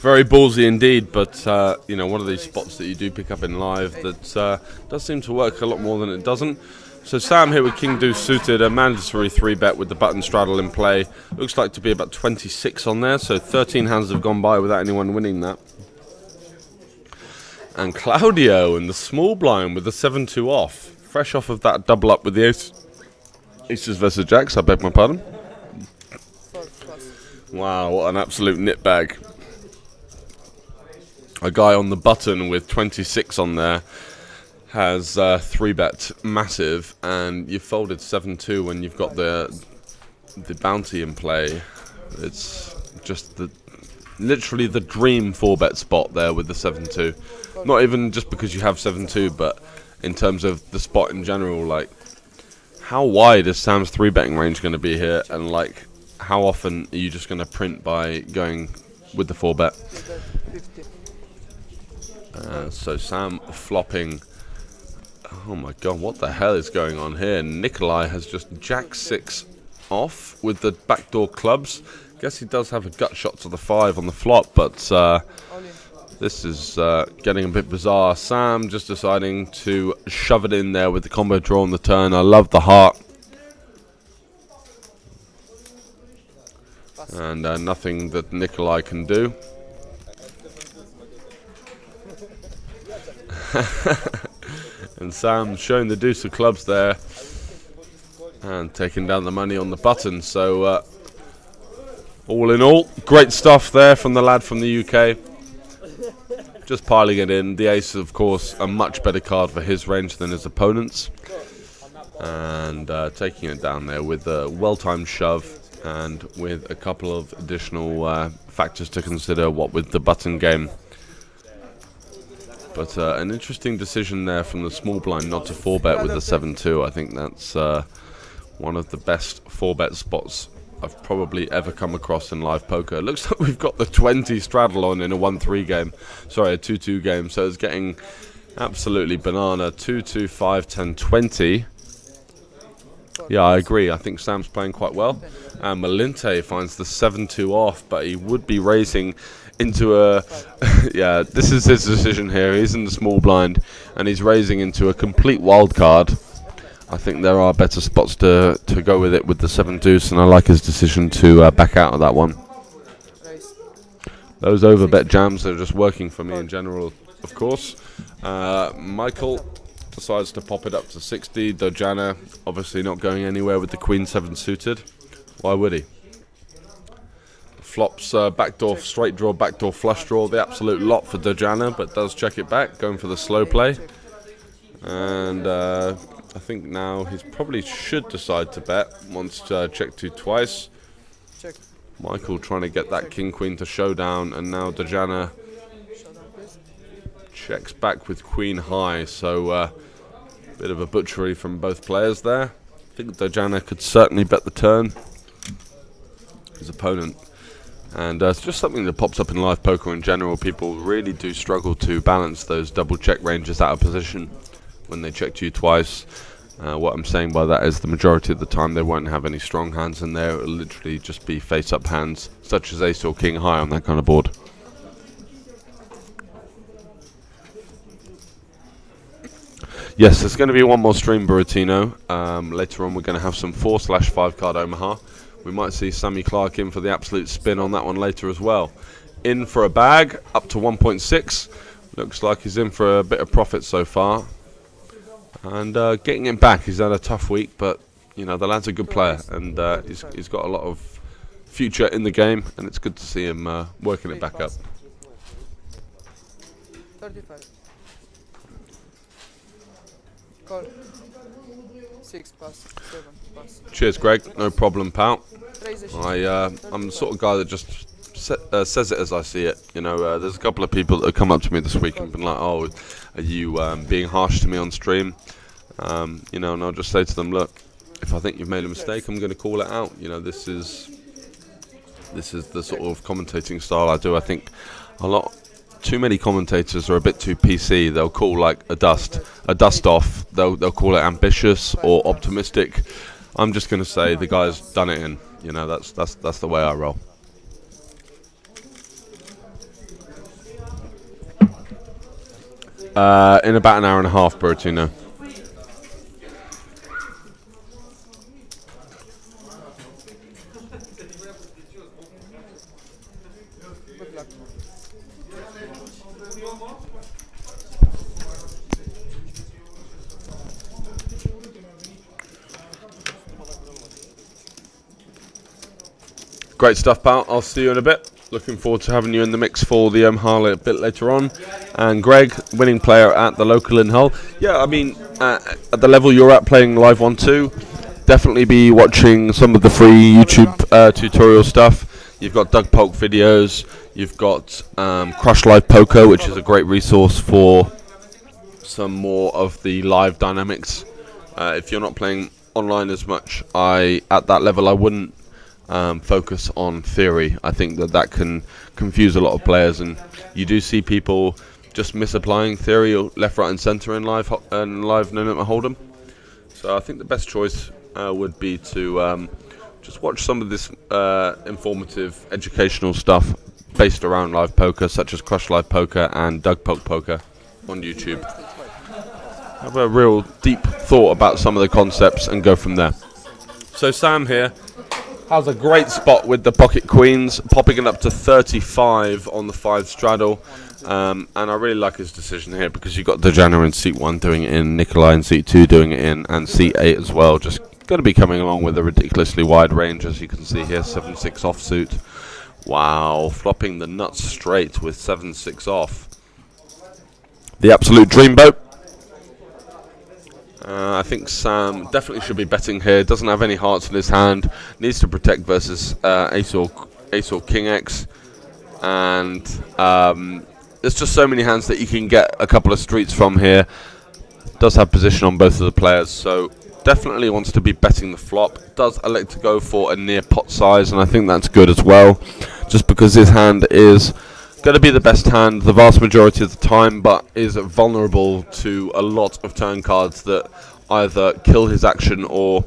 Very ballsy indeed, but you know, one of these spots that you do pick up in live that does seem to work a lot more than it doesn't. So Sam here with King Deuce suited, a mandatory 3-bet with the button straddle in play. Looks like to be about 26 on there, so 13 hands have gone by without anyone winning that. And Claudio in the small blind with the 7-2 off, fresh off of that double up with the aces versus jacks, I beg my pardon. Wow, what an absolute nitbag. A guy on the button with 26 on there has 3-bet massive, and you've folded 7-2 when you've got the bounty in play. It's just literally the dream 4-bet spot there with the 7-2. Not even just because you have 7-2, but in terms of the spot in general. Like, how wide is Sam's 3-betting range going to be here, and like, how often are you just going to print by going with the 4-bet? So Sam flopping. Oh my god, what the hell is going on here? Nikolai has just jack 6 off with the backdoor clubs. Guess he does have a gut shot to the 5 on the flop, but this is getting a bit bizarre. Sam just deciding to shove it in there with the combo draw on the turn. I love the heart. And nothing that Nikolai can do. And Sam showing the deuce of clubs there and taking down the money on the button. So all in all, great stuff there from the lad from the UK. Just piling it in. The ace, of course, a much better card for his range than his opponent's. And taking it down there with a well-timed shove and with a couple of additional factors to consider, what with the button game. But an interesting decision there from the small blind not to 4-bet with the 7-2. I think that's one of the best 4-bet spots I've probably ever come across in live poker. It looks like we've got the 20 straddle on in a 1-3 game. Sorry, a 2-2 game. So it's getting Absolutely banana. 2, 5, 10, 20. Yeah, I agree. I think Sam's playing quite well. And Malinte finds the 7-2 off, but he would be raising into a... yeah, this is his decision here. He's in the small blind, and he's raising into a complete wild card. I think there are better spots to go with it with the 7-deuce, and I like his decision to back out of that one. Those overbet jams are just working for me in general, of course. Michael decides to pop it up to 60. Dojana obviously not going anywhere with the Queen 7 suited. Why would he? Flops backdoor straight draw, backdoor flush draw. The absolute lot for Dojana, but does check it back, going for the slow play. And I think now he probably should decide to bet. Wants to check 2 twice. Check. Michael trying to get that king queen to showdown, and now Dojana checks back with queen high. So bit of a butchery from both players there. I think Dojana could certainly bet the turn, his opponent. And it's just something that pops up in live poker in general. People really do struggle to balance those double check ranges out of position when they check you twice. What I'm saying by that is the majority of the time they won't have any strong hands in there. It will literally just be face-up hands, such as ace or king high on that kind of board. Yes, there's going to be one more stream, Buratino. Later on we're going to have some 4/5 card Omaha. We might see Sammy Clark in for the absolute spin on that one later as well. In for a bag, up to 1.6. Looks like he's in for a bit of profit so far. And getting him back, he's had a tough week, but you know the lad's a good player, and he's got a lot of future in the game, and it's good to see him working it back up. 35. Call. 6 pass, 7 pass. Cheers, Greg. No problem, pal. Raise the I'm the sort of guy that just says it as I see it. You know, there's a couple of people that have come up to me this week and been like, "Oh, are you being harsh to me on stream?" You know, and I'll just say to them, "Look, if I think you've made a mistake, I'm going to call it out. You know, this is the sort of commentating style I do. I think too many commentators are a bit too PC. They'll call like a dust off. They'll call it ambitious or optimistic. I'm just going to say the guy's done it in. You know, that's the way I roll." In about an hour and a half, Buratino. Good luck. Great stuff, pal. I'll see you in a bit. Looking forward to having you in the mix for the Omaha a bit later on. And Greg, winning player at the local in Hull. Yeah, I mean, at the level you're at playing Live 1-2, definitely be watching some of the free YouTube tutorial stuff. You've got Doug Polk videos. You've got Crush Live Poker, which is a great resource for some more of the live dynamics. If you're not playing online as much, at that level, I wouldn't focus on theory. I think that can confuse a lot of players, and you do see people just misapplying theory or left, right, and centre in live no limit hold'em. So I think the best choice would be to just watch some of this informative, educational stuff based around live poker, such as Crush Live Poker and Doug Polk Poker on YouTube. Have a real deep thought about some of the concepts and go from there. So Sam here has a great spot with the pocket queens, popping it up to 35 on the 5 straddle. And I really like his decision here because you've got Dojana in seat 1 doing it in, Nikolai in seat 2 doing it in, and seat 8 as well. Just going to be coming along with a ridiculously wide range, as you can see here. 7-6 offsuit. Wow, flopping the nuts straight with 7-6 off. The absolute dreamboat. I think Sam definitely should be betting here. Doesn't have any hearts in his hand. Needs to protect versus ace or king X. And there's just so many hands that you can get a couple of streets from here. Does have position on both of the players, so definitely wants to be betting the flop. Does elect to go for a near pot size, and I think that's good as well, just because his hand is Going to be the best hand the vast majority of the time, but is vulnerable to a lot of turn cards that either kill his action or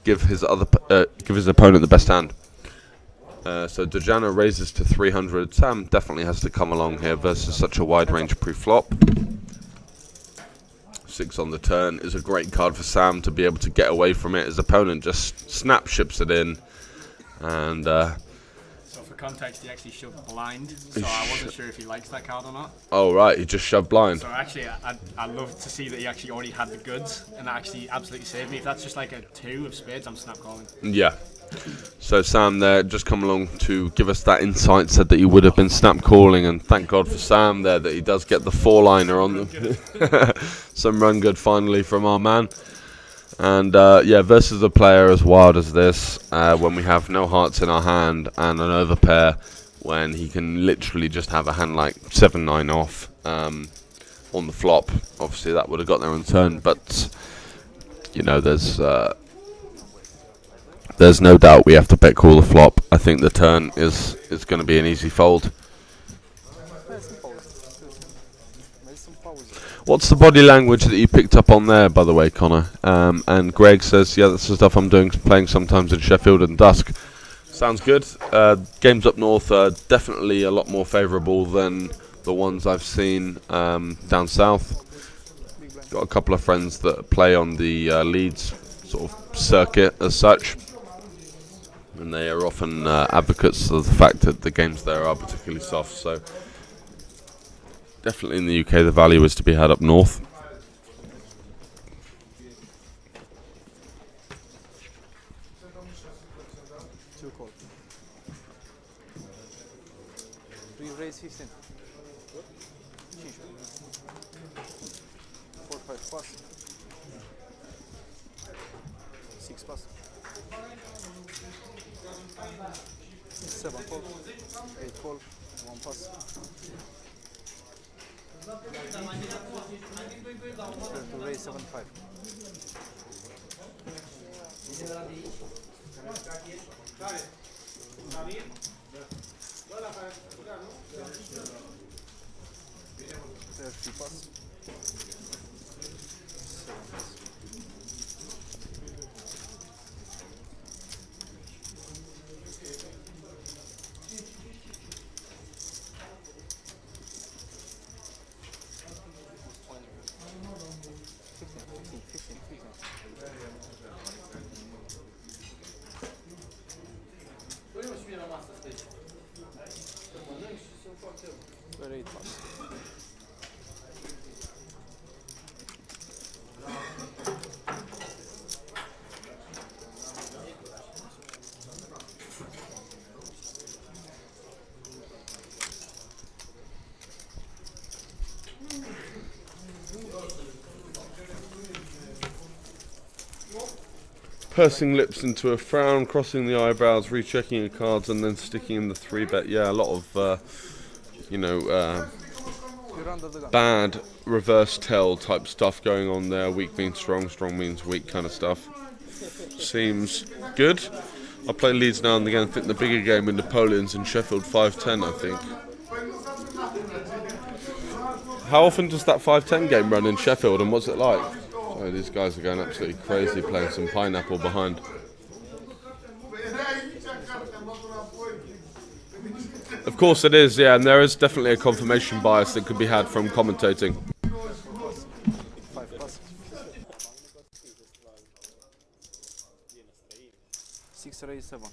give his opponent the best hand. So Dejana raises to 300. Sam definitely has to come along here versus such a wide range pre-flop. 6 on the turn is a great card for Sam to be able to get away from it. His opponent just snap ships it in, and so for context, he actually shoved blind, so I wasn't sure if he likes that card or not. Oh right, he just shoved blind. So actually, I love to see that he actually already had the goods, and that actually absolutely saved me. If that's just like a 2 of spades, I'm snap calling. Yeah. So Sam there just come along to give us that insight, said that he would have been snap calling, and thank God for Sam there that he does get the 4-liner on them. Some run good finally from our man. And yeah, versus a player as wild as this, when we have no hearts in our hand and an overpair, when he can literally just have a hand like 7-9 off on the flop. Obviously that would have got there on turn, but you know, there's no doubt we have to bet call the flop. I think the turn is going to be an easy fold. What's the body language that you picked up on there, by the way, Connor? And Greg says, yeah, that's the stuff I'm playing sometimes in Sheffield and Dusk. Sounds good. Games up north are definitely a lot more favourable than the ones I've seen down south. Got a couple of friends that play on the Leeds sort of circuit as such, and they are often advocates of the fact that the games there are particularly soft. So definitely in the UK the value is to be had up north. Two call. 3 raise 15. 4 5 pass. 6 pass. 7 call. 8 call. 1 pass. To raise 7 5. Pass. 7 pass. Very 8 pass. Pursing lips into a frown, crossing the eyebrows, rechecking your cards, and then sticking in the 3-bet. Yeah, a lot of, you know, bad reverse tell type stuff going on there. Weak means strong, strong means weak kind of stuff. Seems good. I play Leeds now and again. I think the bigger game in Napoleon's in Sheffield 5-10, I think. How often does that 5-10 game run in Sheffield, and what's it like? Oh, these guys are going absolutely crazy playing some pineapple behind. Of course it is, yeah, and there is definitely a confirmation bias that could be had from commentating. 5 pass. 6 raise 7.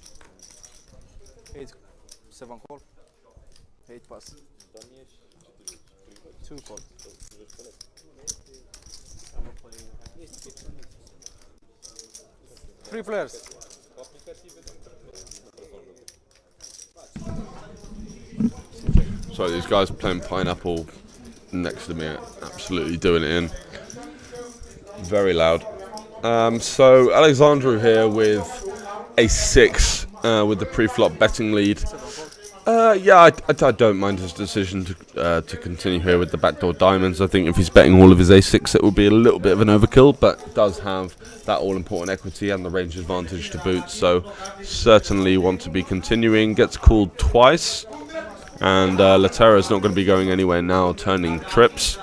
8 7 call. 8 pass. 2 call. 3 players. So these guys playing pineapple next to me are absolutely doing it in. Very loud. So Alexandru here with a 6 with the pre-flop betting lead. Yeah, I don't mind his decision to continue here with the backdoor diamonds. I think if he's betting all of his a6, it would be a little bit of an overkill, but does have that all-important equity and the range advantage to boot. So certainly want to be continuing. Gets called twice. And Latera's not going to be going anywhere now, turning trips.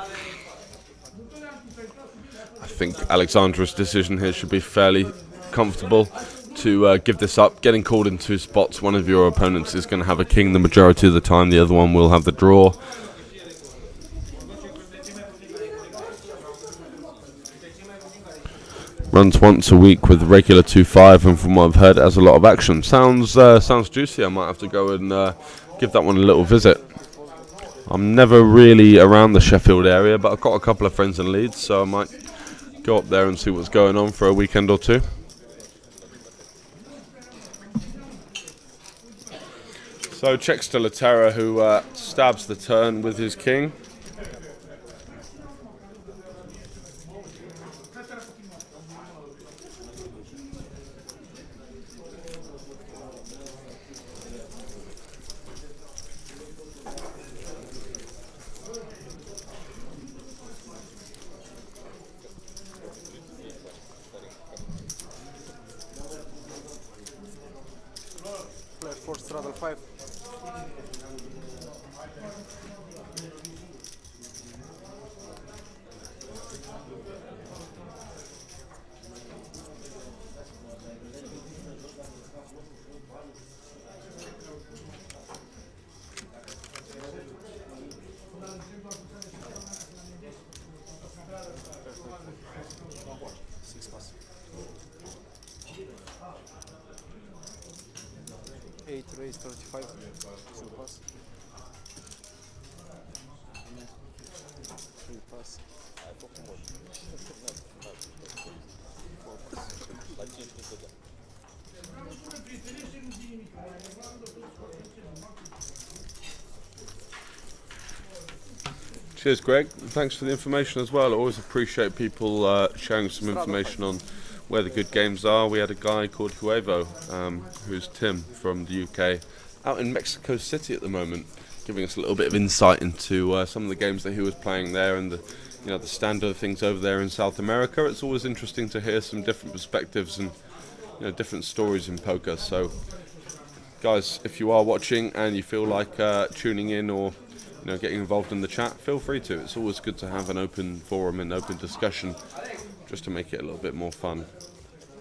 I think Alexandra's decision here should be fairly comfortable to give this up. Getting called in 2 spots, one of your opponents is going to have a king the majority of the time, the other one will have the draw. Runs once a week with regular 2-5, and from what I've heard, it has a lot of action. Sounds juicy. I might have to go and give that one a little visit. I'm never really around the Sheffield area, but I've got a couple of friends in Leeds, so I might go up there and see what's going on for a weekend or two. So checks to Latera, who stabs the turn with his king. Player 4 straddle 5. Six pass. 8 raise 35. 2 pass. 3 pass. 4 pass. Cheers, Greg. Thanks for the information as well. I always appreciate people sharing some information on where the good games are. We had a guy called Huevo, who's Tim from the UK, out in Mexico City at the moment, giving us a little bit of insight into some of the games that he was playing there and the standard of things over there in South America. It's always interesting to hear some different perspectives and different stories in poker. So, guys, if you are watching and you feel like tuning in or getting involved in the chat, feel free to. It's always good to have an open forum and open discussion, just to make it a little bit more fun,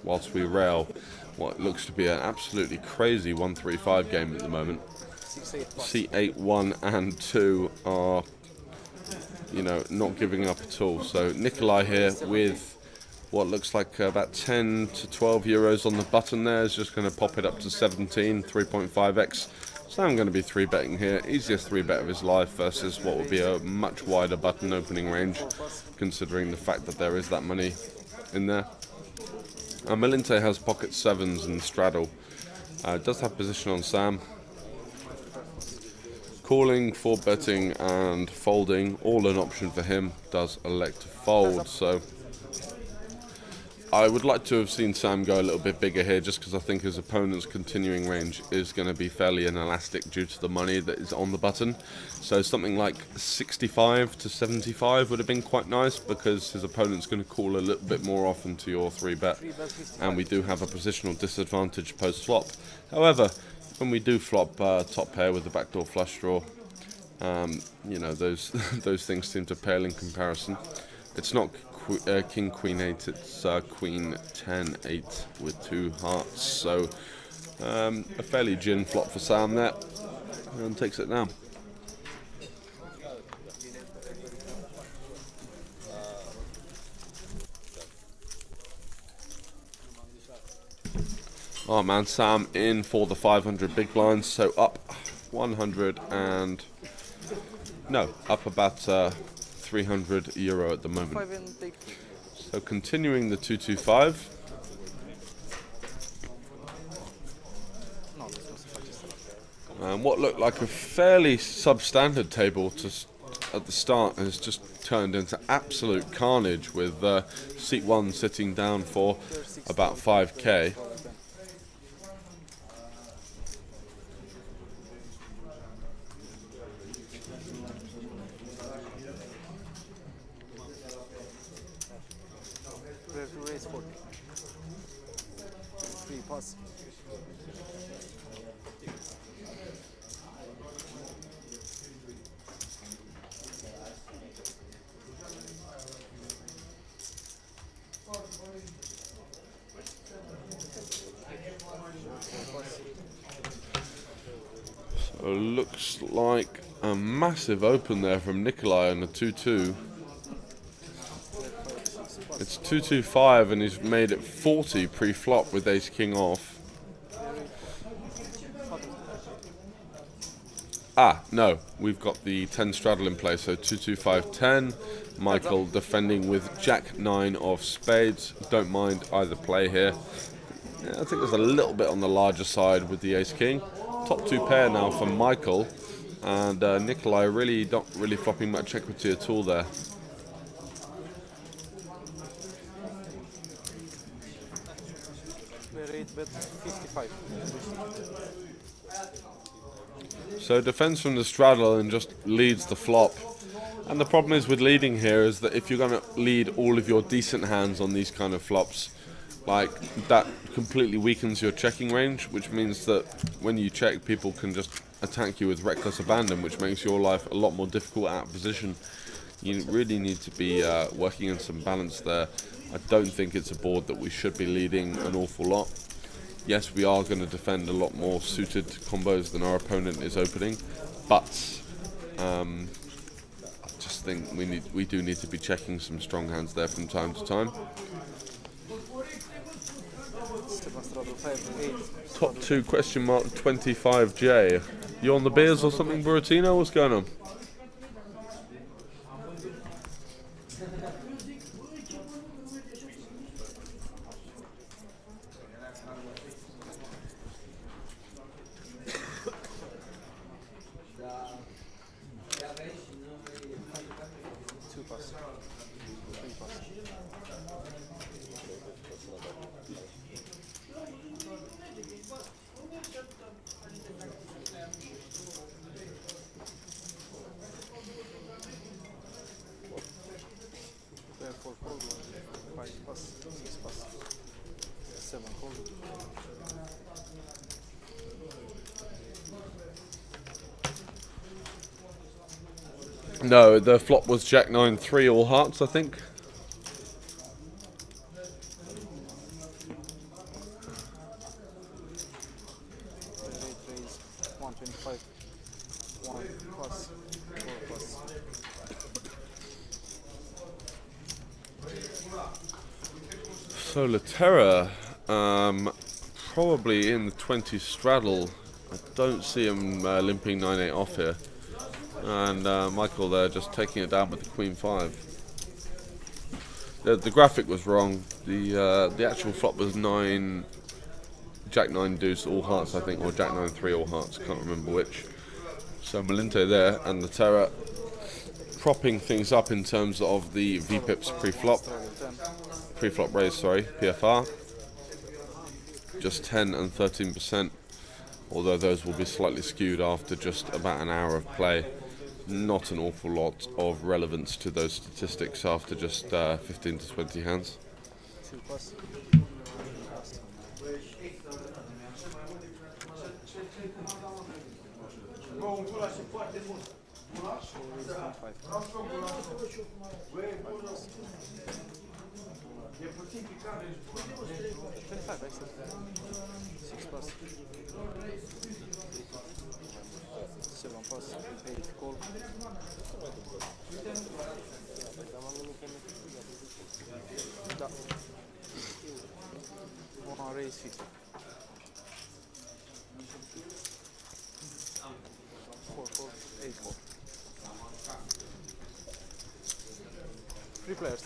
whilst we rail what looks to be an absolutely crazy 1-3-5 game at the moment. C8, 1 and 2 are, not giving up at all. So Nikolai here with what looks like about 10 to 12 euros on the button there is just going to pop it up to 17, 3.5x. So I'm going to be 3-betting here. Easiest 3-bet of his life versus what would be a much wider button opening range, considering the fact that there is that money in there. Melinte has pocket 7s and straddle. Does have position on Sam. Calling, 4-betting and folding, all an option for him. Does elect to fold, so I would like to have seen Sam go a little bit bigger here, just because I think his opponent's continuing range is going to be fairly inelastic due to the money that is on the button. So something like 65 to 75 would have been quite nice, because his opponent's going to call a little bit more often to your 3-bet, and we do have a positional disadvantage post-flop. However, when we do flop top pair with the backdoor flush draw, those those things seem to pale in comparison. It's not King Queen 8, it's Queen 10 8 with 2 hearts, so a fairly gin flop for Sam there, and takes it down. Oh man, Sam in for the 500 big blinds, so up 100 and up about 300 euro at the moment. So continuing the 225. What looked like a fairly substandard table at the start has just turned into absolute carnage, with seat 1 sitting down for about 5k. Raise 40. 3 pass. looks like a massive open there from Nikolai on the 2-2. It's 2-2-5 and he's made it 40 pre-flop with ace king off. Ah, no, we've got the 10 straddle in place, so 2-2-5-10. Michael defending with jack 9 of spades. Don't mind either play here. Yeah, I think there's a little bit on the larger side with the ace king. Top 2 pair now for Michael, and Nikolai really not really flopping much equity at all there. Bet 55. So defends from the straddle and just leads the flop. And the problem is with leading here is that if you're going to lead all of your decent hands on these kind of flops, like that completely weakens your checking range, which means that when you check, people can just attack you with reckless abandon, which makes your life a lot more difficult out of position. You really need to be working in some balance there. I don't think it's a board that we should be leading an awful lot. Yes, we are going to defend a lot more suited combos than our opponent is opening, but I just think we do need to be checking some strong hands there from time to time. Top 2 question mark 25J. You on the beers or something, Buratino? What's going on? No, the flop was jack 9-3 all hearts, I think. So Laterra, probably in the 20 straddle. I don't see him limping 9-8 off here. And Michael there just taking it down with the Queen 5. The graphic was wrong. The actual flop was Jack 9 deuce all hearts, I think, or Jack 9-3 all hearts. Can't remember which. So Melinte there and the Terra propping things up in terms of the VPIPs pre-flop raise, sorry, PFR. Just 10 and 13%. Although those will be slightly skewed after just about an hour of play. Not an awful lot of relevance to those statistics after just 15 to 20 hands. Raise 50. 4-4, 8-4. 3 players.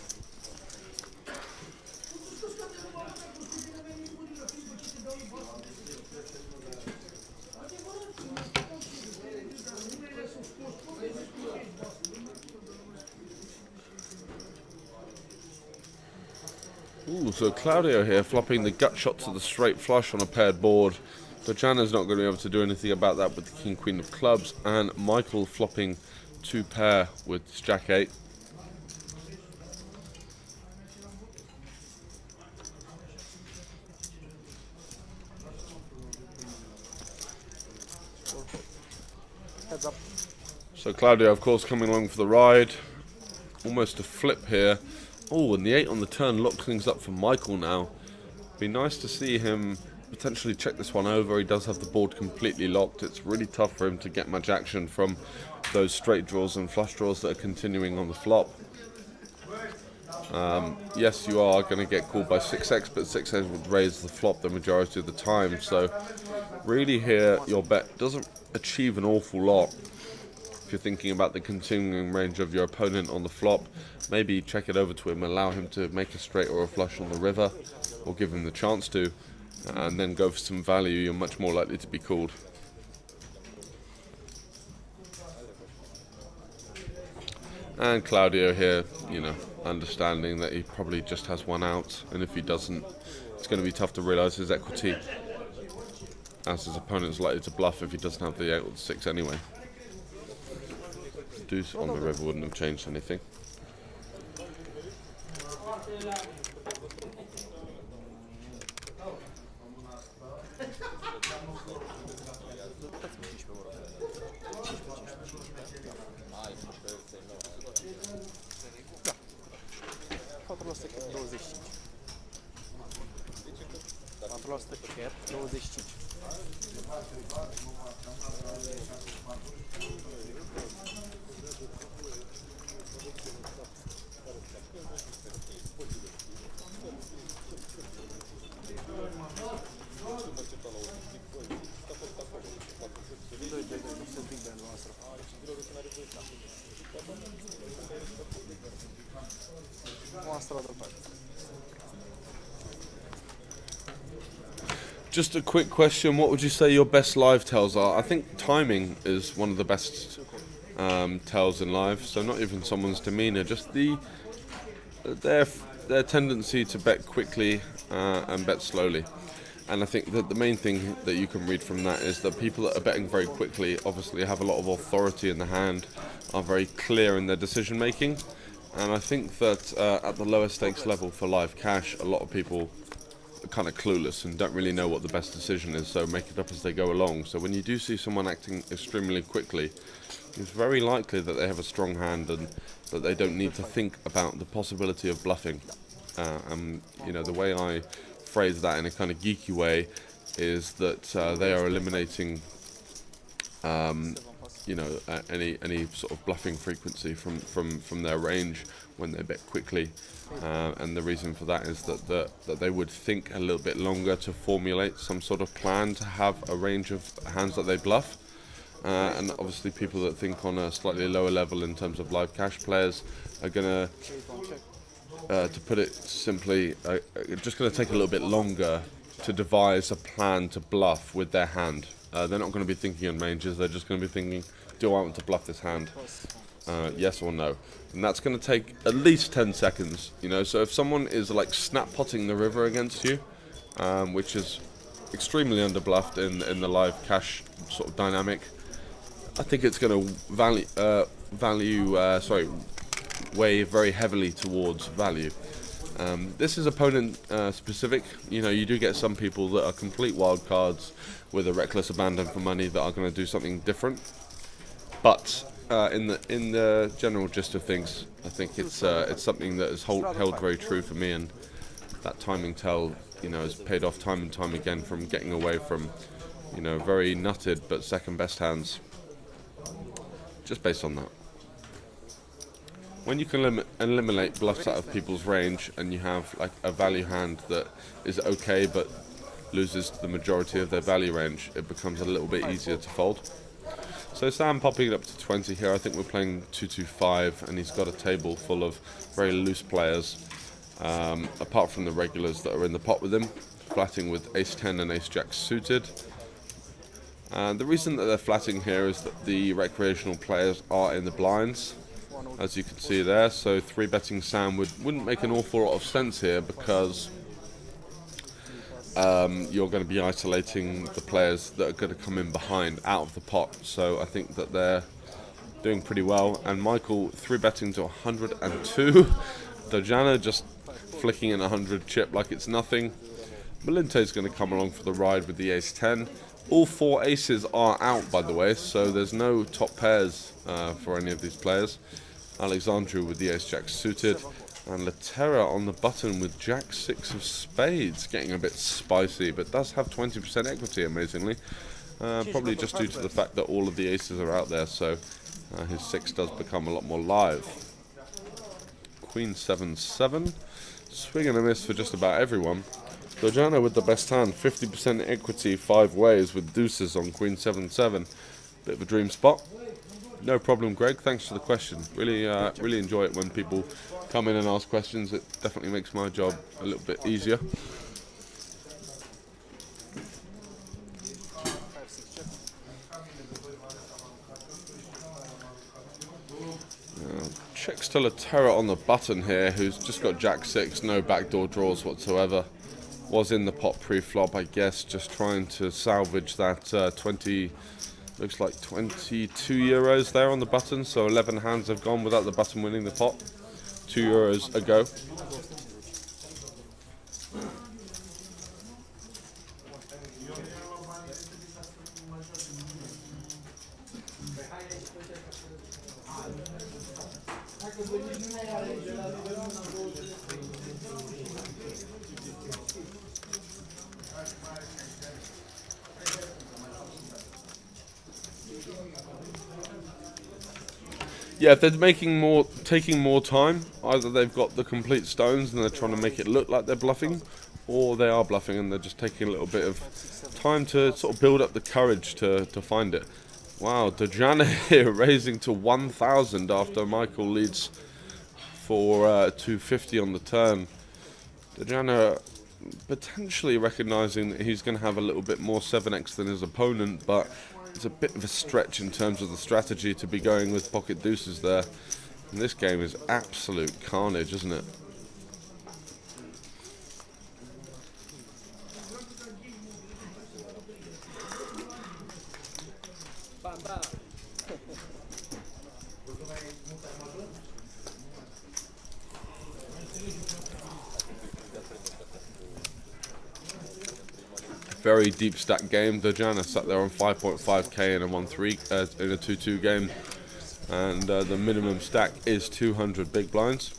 Ooh, so Claudio here flopping the gut shot to the straight flush on a paired board. So Jana's not going to be able to do anything about that with the King Queen of clubs, and Michael flopping 2 pair with Jack 8. Heads up. So Claudio, of course, coming along for the ride. Almost a flip here. Oh, and the 8 on the turn locks things up for Michael now. Be nice to see him potentially check this one over. He does have the board completely locked. It's really tough for him to get much action from those straight draws and flush draws that are continuing on the flop. Yes, you are going to get called by 6x, but 6x would raise the flop the majority of the time. So really here, your bet doesn't achieve an awful lot. If you're thinking about the continuing range of your opponent on the flop, maybe check it over to him, allow him to make a straight or a flush on the river, or give him the chance to, and then go for some value. You're much more likely to be called. And Claudio here, you know, understanding that he probably just has one out, and if he doesn't, it's going to be tough to realise his equity, as his opponent's likely to bluff if he doesn't have the 8 or the 6 anyway. Deuce on the river wouldn't have changed anything. Just a quick question, what would you say your best live tells are? I think timing is one of the best tells in live, so not even someone's demeanour, just their tendency to bet quickly and bet slowly. And I think that the main thing that you can read from that is that people that are betting very quickly obviously have a lot of authority in the hand, are very clear in their decision making, and I think that at the lower stakes level for live cash, a lot of people are kind of clueless and don't really know what the best decision is, so make it up as they go along. So when you do see someone acting extremely quickly, it's very likely that they have a strong hand and that they don't need to think about the possibility of bluffing. And you know, the way I phrase that in a kind of geeky way is that they are eliminating you know, any sort of bluffing frequency from their range when they bet quickly, and the reason for that is that they would think a little bit longer to formulate some sort of plan to have a range of hands that they bluff, and obviously people that think on a slightly lower level in terms of live cash players are gonna, to put it simply, just gonna take a little bit longer to devise a plan to bluff with their hand. They're not going to be thinking on ranges, they're just going to be thinking, do I want to bluff this hand? Yes or no? And that's going to take at least 10 seconds, you know, so if someone is like snap potting the river against you, which is extremely underbluffed in the live cash sort of dynamic, I think it's going to weigh very heavily towards value. This is opponent specific. You know, you do get some people that are complete wild cards with a reckless abandon for money that are going to do something different. But in the general gist of things, I think it's something that has held very true for me, and that timing tell, you know, has paid off time and time again from getting away from, you know, very nutted but second best hands, just based on that. When you can eliminate bluffs out of people's range and you have like a value hand that is okay but loses to the majority of their value range, it becomes a little bit easier to fold. So Sam popping it up to 20 here. I think we're playing 2-2-5 and he's got a table full of very loose players, apart from the regulars that are in the pot with him, flatting with ace-10 and ace-jack suited. And the reason that they're flatting here is that the recreational players are in the blinds, as you can see there, so 3-betting Sam wouldn't make an awful lot of sense here, because you're going to be isolating the players that are going to come in behind out of the pot. So I think that they're doing pretty well. And Michael 3-betting to 102. Dojana just flicking in 100 chip like it's nothing. Malinte's going to come along for the ride with the ace-10. All 4 aces are out, by the way, so there's no top pairs for any of these players. Alexandru with the ace-jack suited, And Latera on the button with Jack 6 of spades, getting a bit spicy, but does have 20% equity, amazingly. Probably just due to the fact that all of the aces are out there, so his 6 does become a lot more live. Queen 7-7, swing and a miss for just about everyone. Dojana with the best hand, 50% equity 5 ways with deuces on Queen 7-7. Bit of a dream spot. No problem, Greg. Thanks for the question. Really enjoy it when people come in and ask questions. It definitely makes my job a little bit easier. Checks to Latera on the button here, who's just got Jack 6, no backdoor draws whatsoever. Was in the pot pre-flop, I guess, just trying to salvage that 20, looks like 22 euros there on the button, so 11 hands have gone without the button winning the pot. 2 euros a go. Yeah, if they're taking more time, either they've got the complete stones and they're trying to make it look like they're bluffing, or they are bluffing and they're just taking a little bit of time to sort of build up the courage to find it. Wow, Dojana here raising to 1,000 after Michael leads for 250 on the turn. Dojana potentially recognising that he's going to have a little bit more 7x than his opponent, but it's a bit of a stretch in terms of the strategy to be going with pocket deuces there. And this game is absolute carnage, isn't it? Very deep stack game. Dojana sat there on 5.5k in a 1-3 in a 2-2 game, and the minimum stack is 200 big blinds.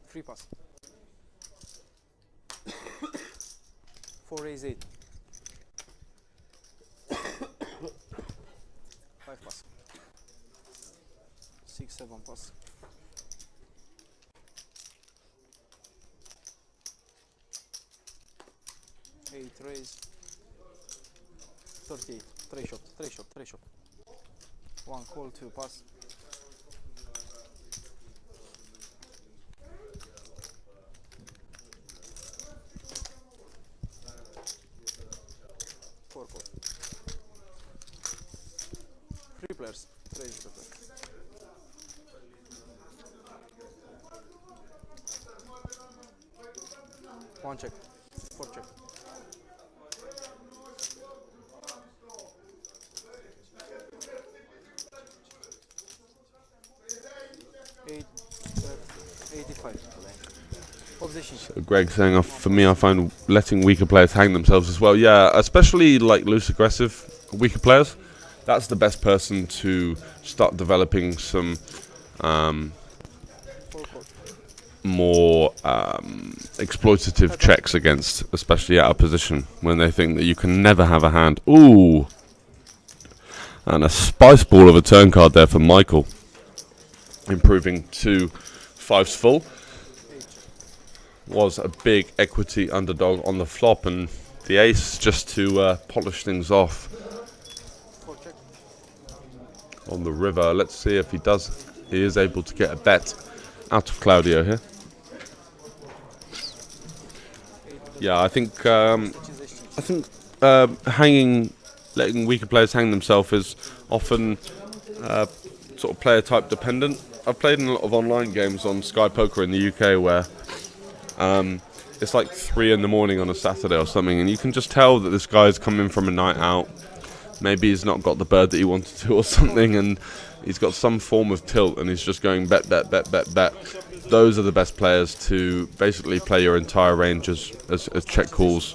Free pass. 4 raise 8. 5 pass. 6 7 pass. 8 raise. 38. 3 shot. 3 shot. 3 shot. 1 call. 2 pass. 3 players. 3 is the player. One check. 4 check. Eight, 85. Position. So Greg saying, for me, I find letting weaker players hang themselves as well. Yeah, especially like loose aggressive weaker players. That's the best person to start developing some more exploitative checks against, especially out of position, when they think that you can never have a hand. Ooh! And a spice ball of a turn card there for Michael. Improving to 5s full. Was a big equity underdog on the flop, and the ace just to polish things off on the river. Let's see if he is able to get a bet out of Claudio here. Yeah, I think letting weaker players hang themselves is often sort of player type dependent. I've played in a lot of online games on Sky Poker in the UK where it's like 3 in the morning on a Saturday or something, and you can just tell that this guy's coming from a night out. Maybe he's not got the bird that he wanted to or something, and he's got some form of tilt, and he's just going bet, bet, bet, bet, bet. Those are the best players to basically play your entire range as check calls.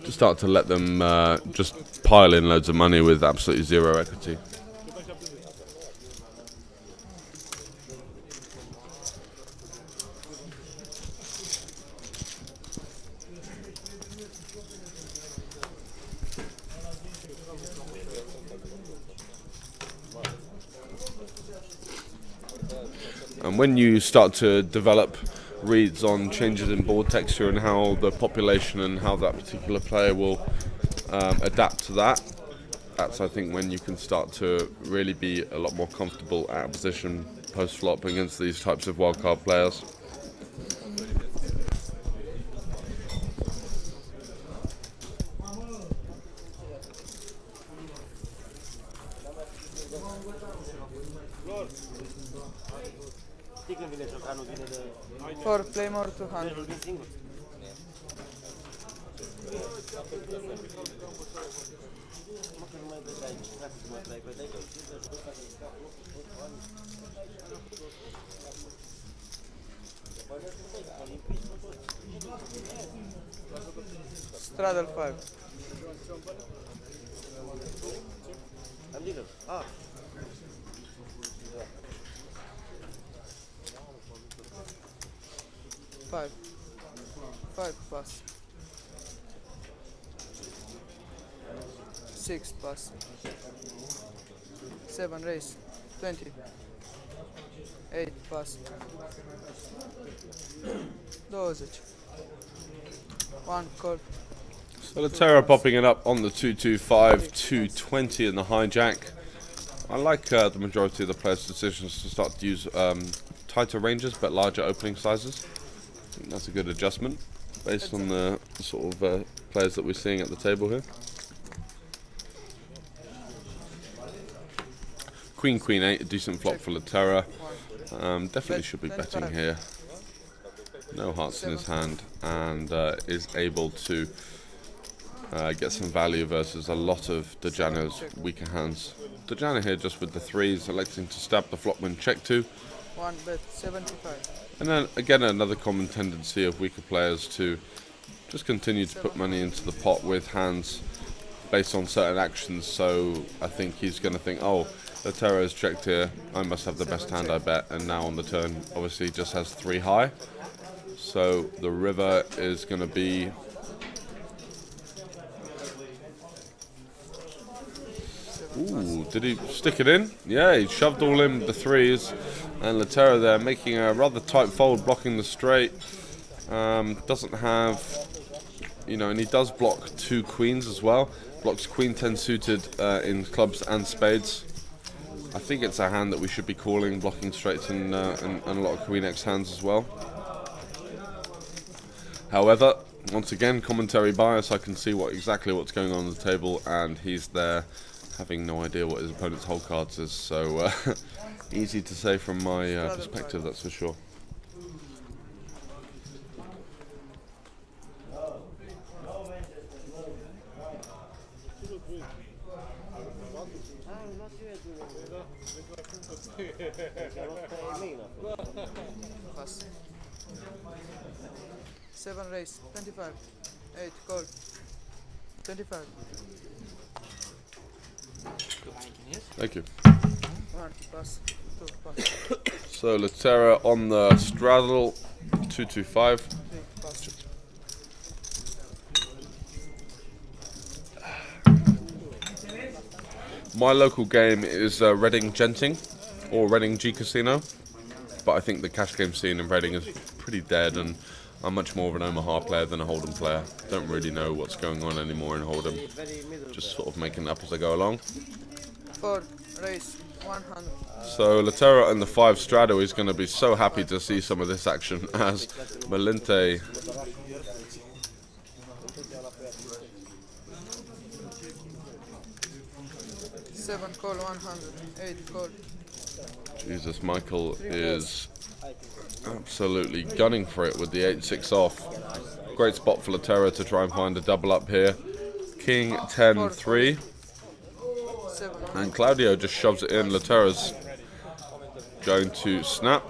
To start to let them just pile in loads of money with absolutely zero equity. And when you start to develop reads on changes in board texture and how the population and how that particular player will adapt to that, that's I think when you can start to really be a lot more comfortable at a position post-flop against these types of wildcard players. For play more 200. Straddle 5. Five. 5 pass. 6 pass. 7 raise. 20. 8 pass. 12. 1 call. So Latera popping it up on the 225, 220 in the hijack. I like the majority of the players' decisions to start to use tighter ranges but larger opening sizes. I think that's a good adjustment based on the sort of players that we're seeing at the table here. Queen, Queen 8, a decent flop for Latera. Definitely should be betting here. No hearts in his hand, and is able to get some value versus a lot of Dejano's weaker hands. Dejano here just with the 3s, electing to stab the flop when check 2. 1 bet 75. And then again another common tendency of weaker players to just continue to put money into the pot with hands based on certain actions. So I think he's going to think, oh, Latera has checked here, I must have the best hand, I bet. And now on the turn obviously just has 3 high. So the river is going to be ooh, did he stick it in? Yeah, he shoved all in the 3s, and Latera there making a rather tight fold, blocking the straight. Doesn't have, you know, and he does block 2 queens as well. Blocks Queen 10 suited in clubs and spades. I think it's a hand that we should be calling, blocking straights and a lot of Queen X hands as well. However, once again, commentary bias, I can see exactly what's going on the table, and he's there having no idea what his opponent's whole cards is, so easy to say from my perspective, that's for sure. Pass. 7 raise. 25. 8 call. 25. Thank you. 1 pass. 2 pass. So Latera on the straddle, 225. 3 pass. My local game is Reading Genting or Reading G Casino, but I think the cash game scene in Reading is pretty dead, and I'm much more of an Omaha player than a Hold'em player. Don't really know what's going on anymore in Hold'em. Just sort of making it up as I go along. 4 raise. 100. So Latera and the 5 straddle is going to be so happy to see some of this action as Malinte Seven call 100. 8 call. Jesus, Michael is Absolutely gunning for it with the 8-6 off. Great spot for Laterra to try and find a double up here. King 10-3. And Claudio just shoves it in. Laterra's going to snap.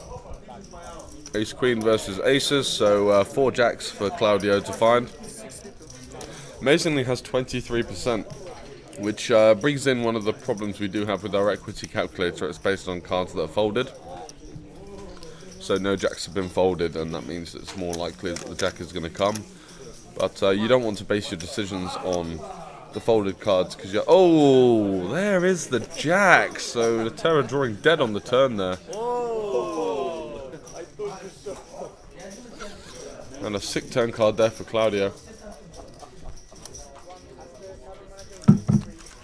Ace Queen versus Aces, so 4 jacks for Claudio to find. Amazingly has 23%, which brings in one of the problems we do have with our equity calculator. It's based on cards that are folded. So no jacks have been folded, and that means it's more likely that the jack is going to come. But you don't want to base your decisions on the folded cards because you're... Oh, there is the jack. So the Terror drawing dead on the turn there. And a sick turn card there for Claudio.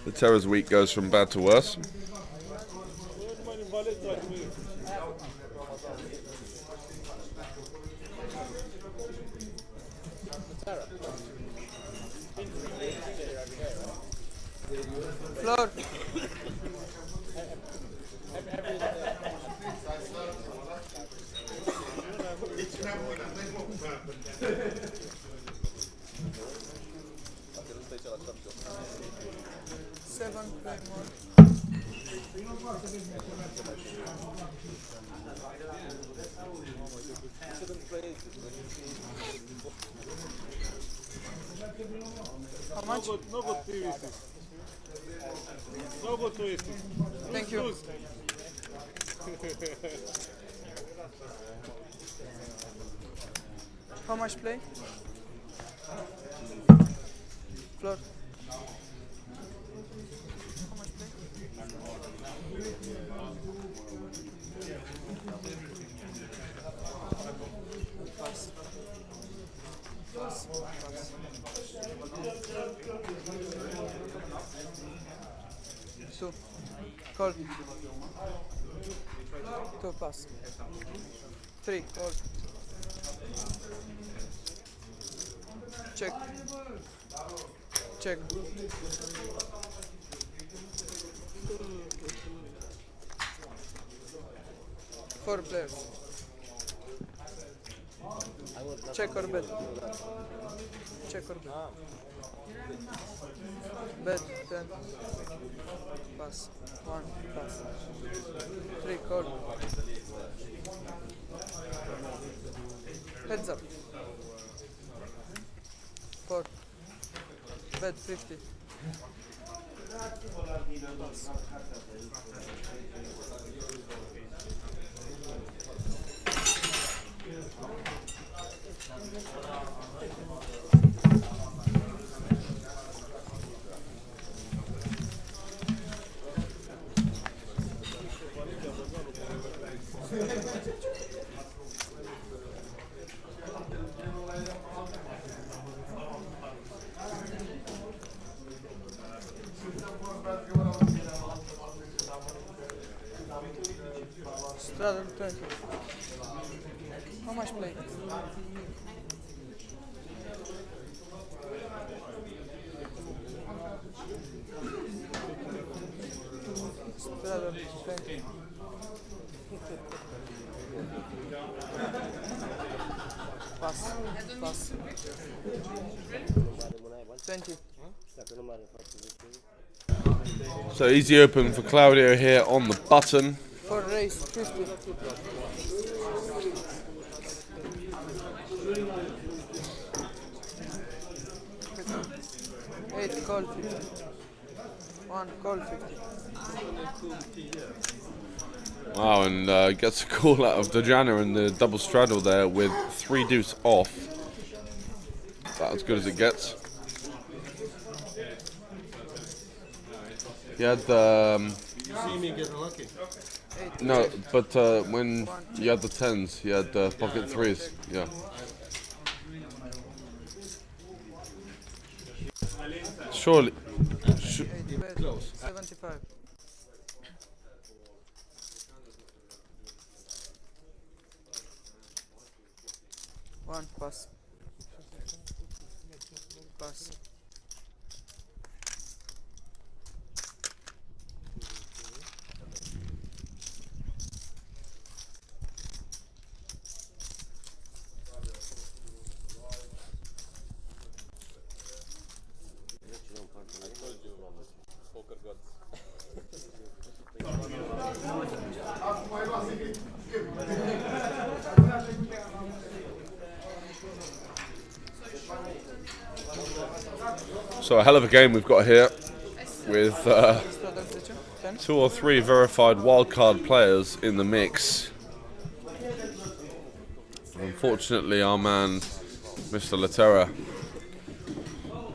The Terror's week goes from bad to worse. Floor. Seven, play more. How much? No good twisted. No good twisted. Thank you. How much play? Floor. How much play? Pass. Pass. Pass. Two. Call. Two pass. Three. Call. Check. Check. Four players. Check or bet. Check or bet. Bet 10. Pass. 1. Pass. 3. Call. Heads up. 4. Bet 50. Pass. Straddle 20. How much play? Straddle 20. Pass. Pass. 20. So easy open for Claudio here on the button. For race 50. Eight call 50. 1 call 50. Wow, and gets a call out of Dejana in the double straddle there with 3 deuce off. About as good as it gets. He had You see me getting lucky. no, but when you had the 10s, you had pocket 3s. Yeah. Surely. 75. One pass. Pass. So a hell of a game we've got here with 2 or 3 verified wildcard players in the mix. Unfortunately, our man, Mr. Latera,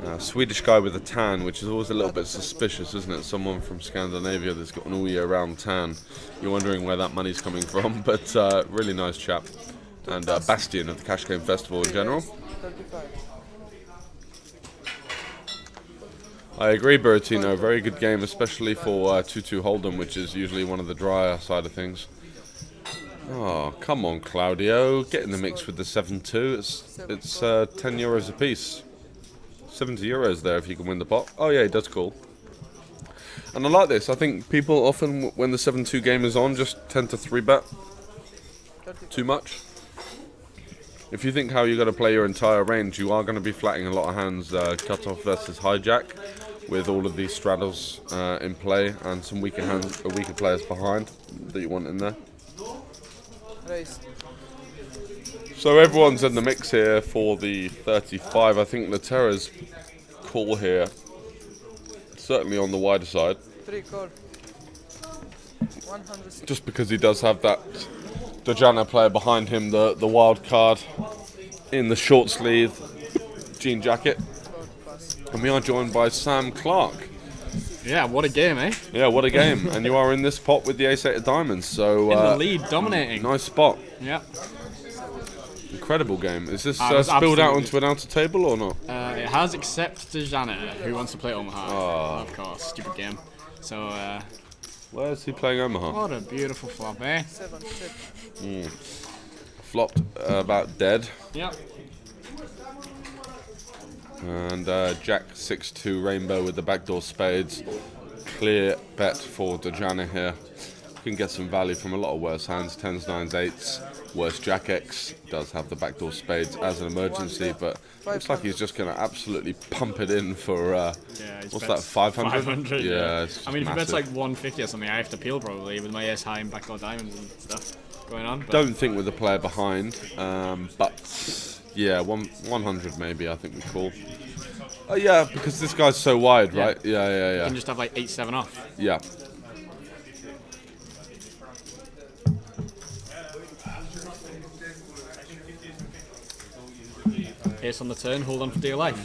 a Swedish guy with a tan, which is always a little bit suspicious, isn't it? Someone from Scandinavia that's got an all-year-round tan. You're wondering where that money's coming from, but really nice chap. And bastion of the Cash Game Festival in general. I agree, Bertino. Very good game, especially for 2-2 Hold'em, which is usually one of the drier side of things. Oh, come on, Claudio. Get in the mix with the 7-2. It's 10 euros a piece. 70 euros there if you can win the pot. Oh yeah, he does call. And I like this. I think people often, when the 7-2 game is on, just tend to 3-bet too much. If you think how you're going to play your entire range, you are going to be flatting a lot of hands, cutoff versus hijack, with all of these straddles in play and some weaker hands, weaker players behind that you want in there. So everyone's in the mix here for the 35. I think Latera's call here, certainly on the wider side. 3 call. 100. Just because he does have that Dojana player behind him, the wild card in the short sleeve jean jacket. And we are joined by Sam Clark. Yeah, what a game, eh? Yeah, what a game. And you are in this pot with the ace-8 of diamonds. So in the lead, dominating. Nice spot. Yeah. Incredible game. Is this spilled out onto an outer table or not? It has, except Dejana, who wants to play Omaha. Oh. Of course, stupid game. So, where's he playing Omaha? what a beautiful flop, eh? 7 check. Flopped about dead. Yep. And Jack 6-2 Rainbow with the backdoor spades. Clear bet for Dejana here. Can get some value from a lot of worse hands. 10s, 9s, 8s. Worse Jack X does have the backdoor spades as an emergency, but looks like he's just going to absolutely pump it in for what's that, 500? 500. Yeah. It's I mean, if he massive. bets like 150 or something, I have to peel probably with my ace high and backdoor diamonds and stuff going on. But Don't think with the player behind, but yeah, 100 maybe. I think we call. Yeah, because this guy's so wide, Yeah. right? Yeah. you can just have like 8-7 off. Yeah. Ace on the turn, hold on for dear life.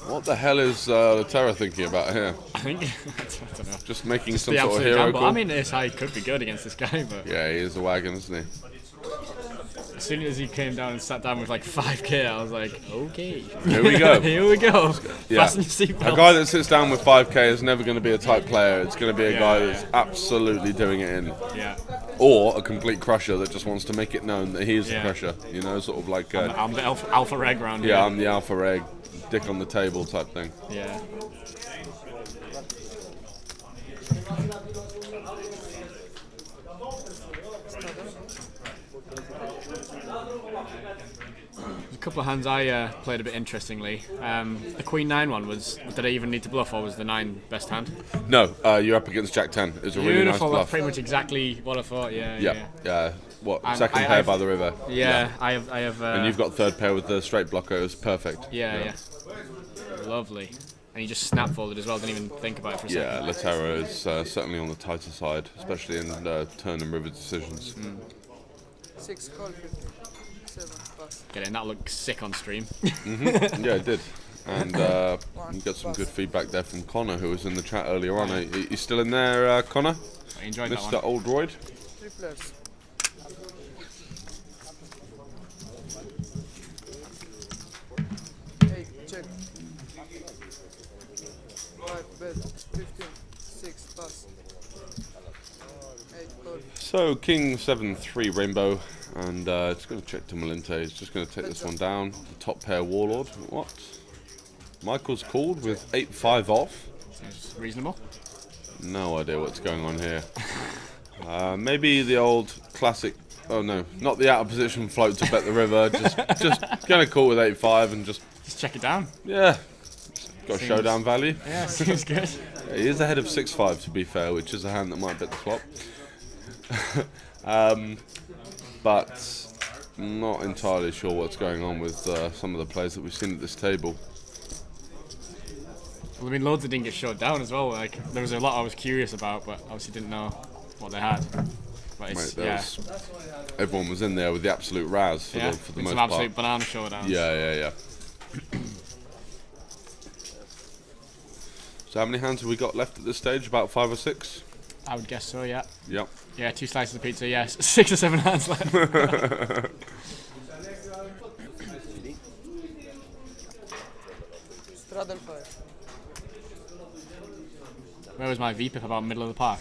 What the hell is Latera thinking about here? I think I don't know. Just making some The sort of absolute hero gamble. call? I mean, ace high could be good against this guy, but Yeah, he is a wagon, isn't he? as soon as he came down and sat down with like 5k, I was like, okay. Here we go. Here we go. Yeah. Fasten your seatbelts. A guy that sits down with 5k is never going to be a type player. It's going to be a Yeah, guy yeah. that's absolutely doing it in. Yeah. Or a complete crusher that just wants to make it known that he is Yeah. the crusher. You know, sort of like, I'm the alpha reg round yeah, here. I'm the alpha egg, dick on the table type thing. Yeah. There's a couple of hands I played a bit interestingly. The Queen 9 one was, did I even need to bluff or was the 9 best hand? No, you're up against Jack 10. It's a really nice Beautiful, bluff. that's pretty much exactly what I thought, Yeah. What, And second I- pair I've- by the river? Yeah, I have. And you've got third pair with the straight blocker. It was perfect. Yeah. Lovely. And you just snap folded as well, didn't even think about it for a Yeah, second. Latera is certainly on the tighter side, especially in turn and river decisions. 6 call. 7 pass. Get in, that looked sick on stream. Yeah, it did. And you got some good feedback there from Connor, who was in the chat earlier on. Are you still in there, Connor? I enjoyed that Mr. one. Old Royd? 3 players. 8 check. 5 bet. 15. 6 pass. 8 call. So, King 7-3 Rainbow, and it's going to check to Malinte. He's just going to take this one down. The top pair Warlord. What? Michael's called with 8-5 off. Seems reasonable. No idea what's going on here. Maybe the old classic. Oh no, not the out of position float to bet the river. Just gonna call with 8-5 and just check it down. Yeah, got Seems- showdown value. Yeah, seems good. Yeah, he is ahead of 6-5 to be fair, which is a hand that might bet the flop. But not entirely sure what's going on with some of the players that we've seen at this table. Well, I mean, loads that didn't get shut down as well. Like, there was a lot I was curious about, but obviously didn't know what they had. But it's, Everyone was in there with the absolute Raz for the most some part. absolute banana showdowns. Yeah. So how many hands have we got left at this stage? About 5 or 6? I would guess so, yeah. Yep. Yeah, 2 slices of pizza, yes. 6 or 7 hands left. Straddle 5. Where was my VPIP about middle of the park?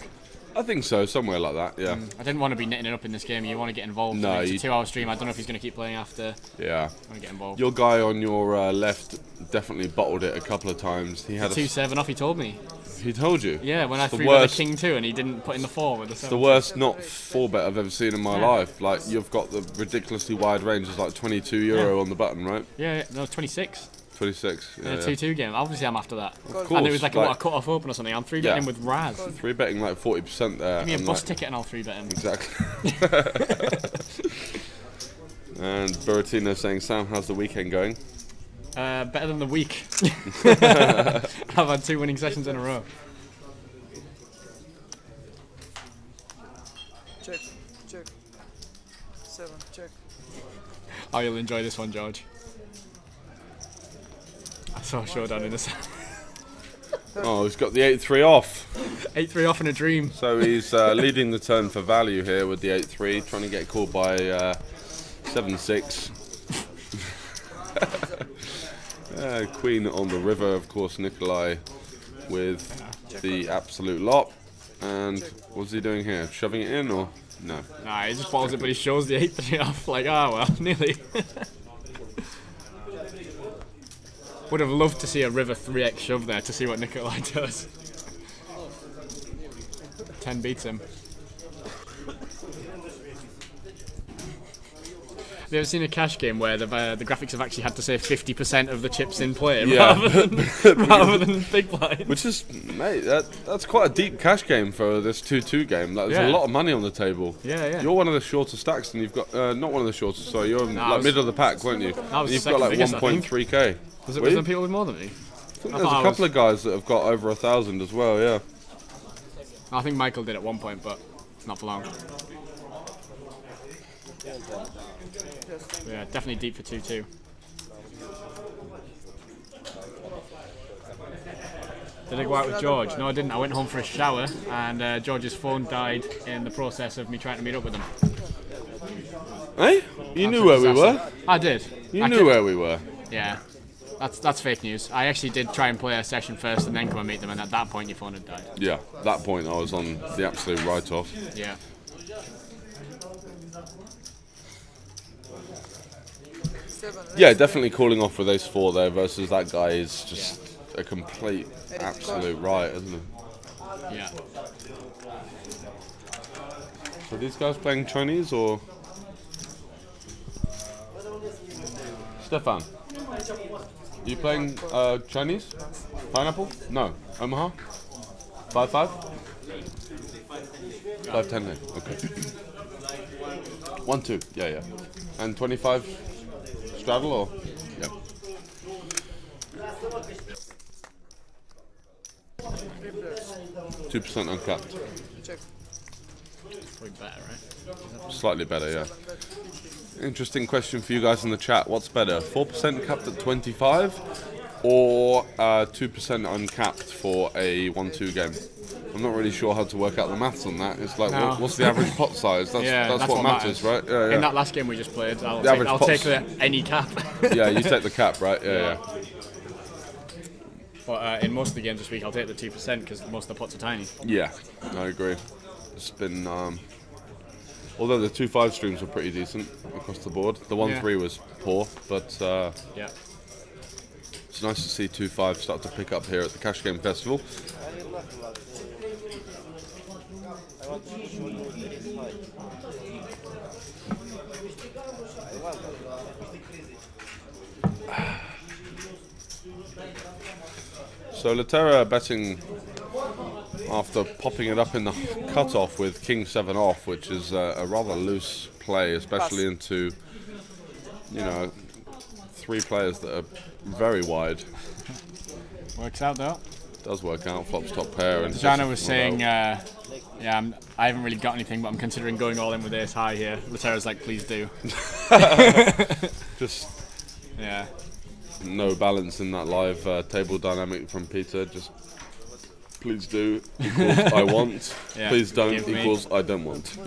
I think so, somewhere like that, yeah. I didn't want to be knitting it up in this game. You want to get involved. No, it's a 2-hour stream. I don't know if he's going to keep playing after. Yeah. I want to get involved. Your guy on your left definitely bottled it a couple of times. He had 2-7 off, he told me. He told you? Yeah, when I threw the king 2 and he didn't put in the 4 with the 7. It's the worst not 4-bet I've ever seen in my life. Like, you've got the ridiculously wide range. It's like €22 on the button, right? Yeah, no, 26. 26. Yeah, 2-2 game. Obviously, I'm after that. Of course. And it was like a cut-off open or something. I'm 3-betting him with Raz. 3-betting like 40% there. Give me a bus ticket and I'll 3-bet him. Exactly. And Buratino saying, Sam, how's the weekend going? Better than the week. I've had 2 winning sessions in a row. Check. 7, check. Oh, you'll enjoy this one, George. I saw a showdown in the set. Oh, he's got the 8-3 off. 8-3 off in a dream. So he's leading the turn for value here with the 8-3, trying to get called by 7-6. Queen on the river, of course, Nikolai with the absolute lot. And what's he doing here? Shoving it in or no? Nah, he just balls it, but he shows the 8-3 off. Like, well, nearly. Would have loved to see a river 3x shove there to see what Nikolai does. 10 beats him. Have you ever seen a cash game where the graphics have actually had to say 50% of the chips in play rather than big blind? Which is, mate, that's quite a deep cash game for this 2-2 game. Like, there's a lot of money on the table. Yeah. You're one of the shorter stacks, and you've got not one of the shortest. Sorry, you're like middle of the pack, weren't you? You've got like 1.3k. Was there people with more than me? I think there's a couple of guys that have got over 1,000 as well. Yeah. I think Michael did at one point, but not for long. Yeah, definitely deep for 2-2. Did I go out with George? No, I didn't. I went home for a shower, and George's phone died in the process of me trying to meet up with him. Hey, you knew where we were. I did. You knew where we were. Yeah, that's fake news. I actually did try and play a session first, and then come and meet them, and at that point your phone had died. Yeah, at that point I was on the absolute write-off. Yeah. Yeah, definitely calling off with ace-4 there versus that guy is just a complete, absolute riot, isn't it? Yeah. So are these guys playing Chinese or? Stefan, are you playing Chinese? Pineapple? No. Omaha? 5-5? 5-10 okay. 1-2, yeah. And 25 straddle or? Yep. 2% uncapped. Check. Probably better, right? Slightly better, yeah. Interesting question for you guys in the chat. What's better, 4% capped at 25 or 2% uncapped for a 1-2 game? I'm not really sure how to work out the maths on that. It's like, what's the average pot size? That's what matters, right? Yeah. In that last game we just played, I'll take any cap. Yeah, you take the cap, right? Yeah. But in most of the games this week, I'll take the 2% because most of the pots are tiny. Yeah, I agree. It's been, although the 2-5 streams were pretty decent across the board. The 1-3 was poor, but yeah, it's nice to see 2-5 start to pick up here at the Cash Game Festival. So Laterra betting after popping it up in the cut-off with King 7 off, which is a rather loose play, especially into, you know, 3 players that are very wide. Works out though. Does work out. Flops top pair. And Jana was saying, I haven't really got anything, but I'm considering going all in with ace high here. Latera's like, please do. Just yeah. no balance in that live table dynamic from Peter. Just please do equals I want. Yeah, Please don't give me. equals I don't want.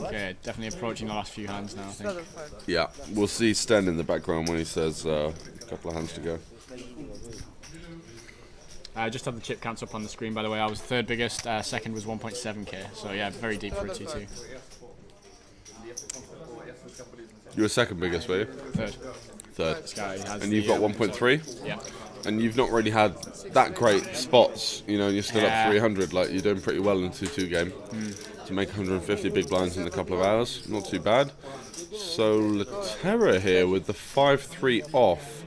Okay, definitely approaching the last few hands now, I think. Yeah, we'll see Sten in the background when he says a couple of hands to go. I just had the chip counts up on the screen, by the way. I was third biggest, second was 1.7k, so yeah, very deep for a 2-2. You were second biggest, were you? Third. Third. This guy has And you've got 1.3? Yeah. And you've not really had that great spots, you know, and you're still Yeah. up 300, like you're doing pretty well in a 2-2 game. To make 150 big blinds in a couple of hours, not too bad. So Latera here with the 5-3 off.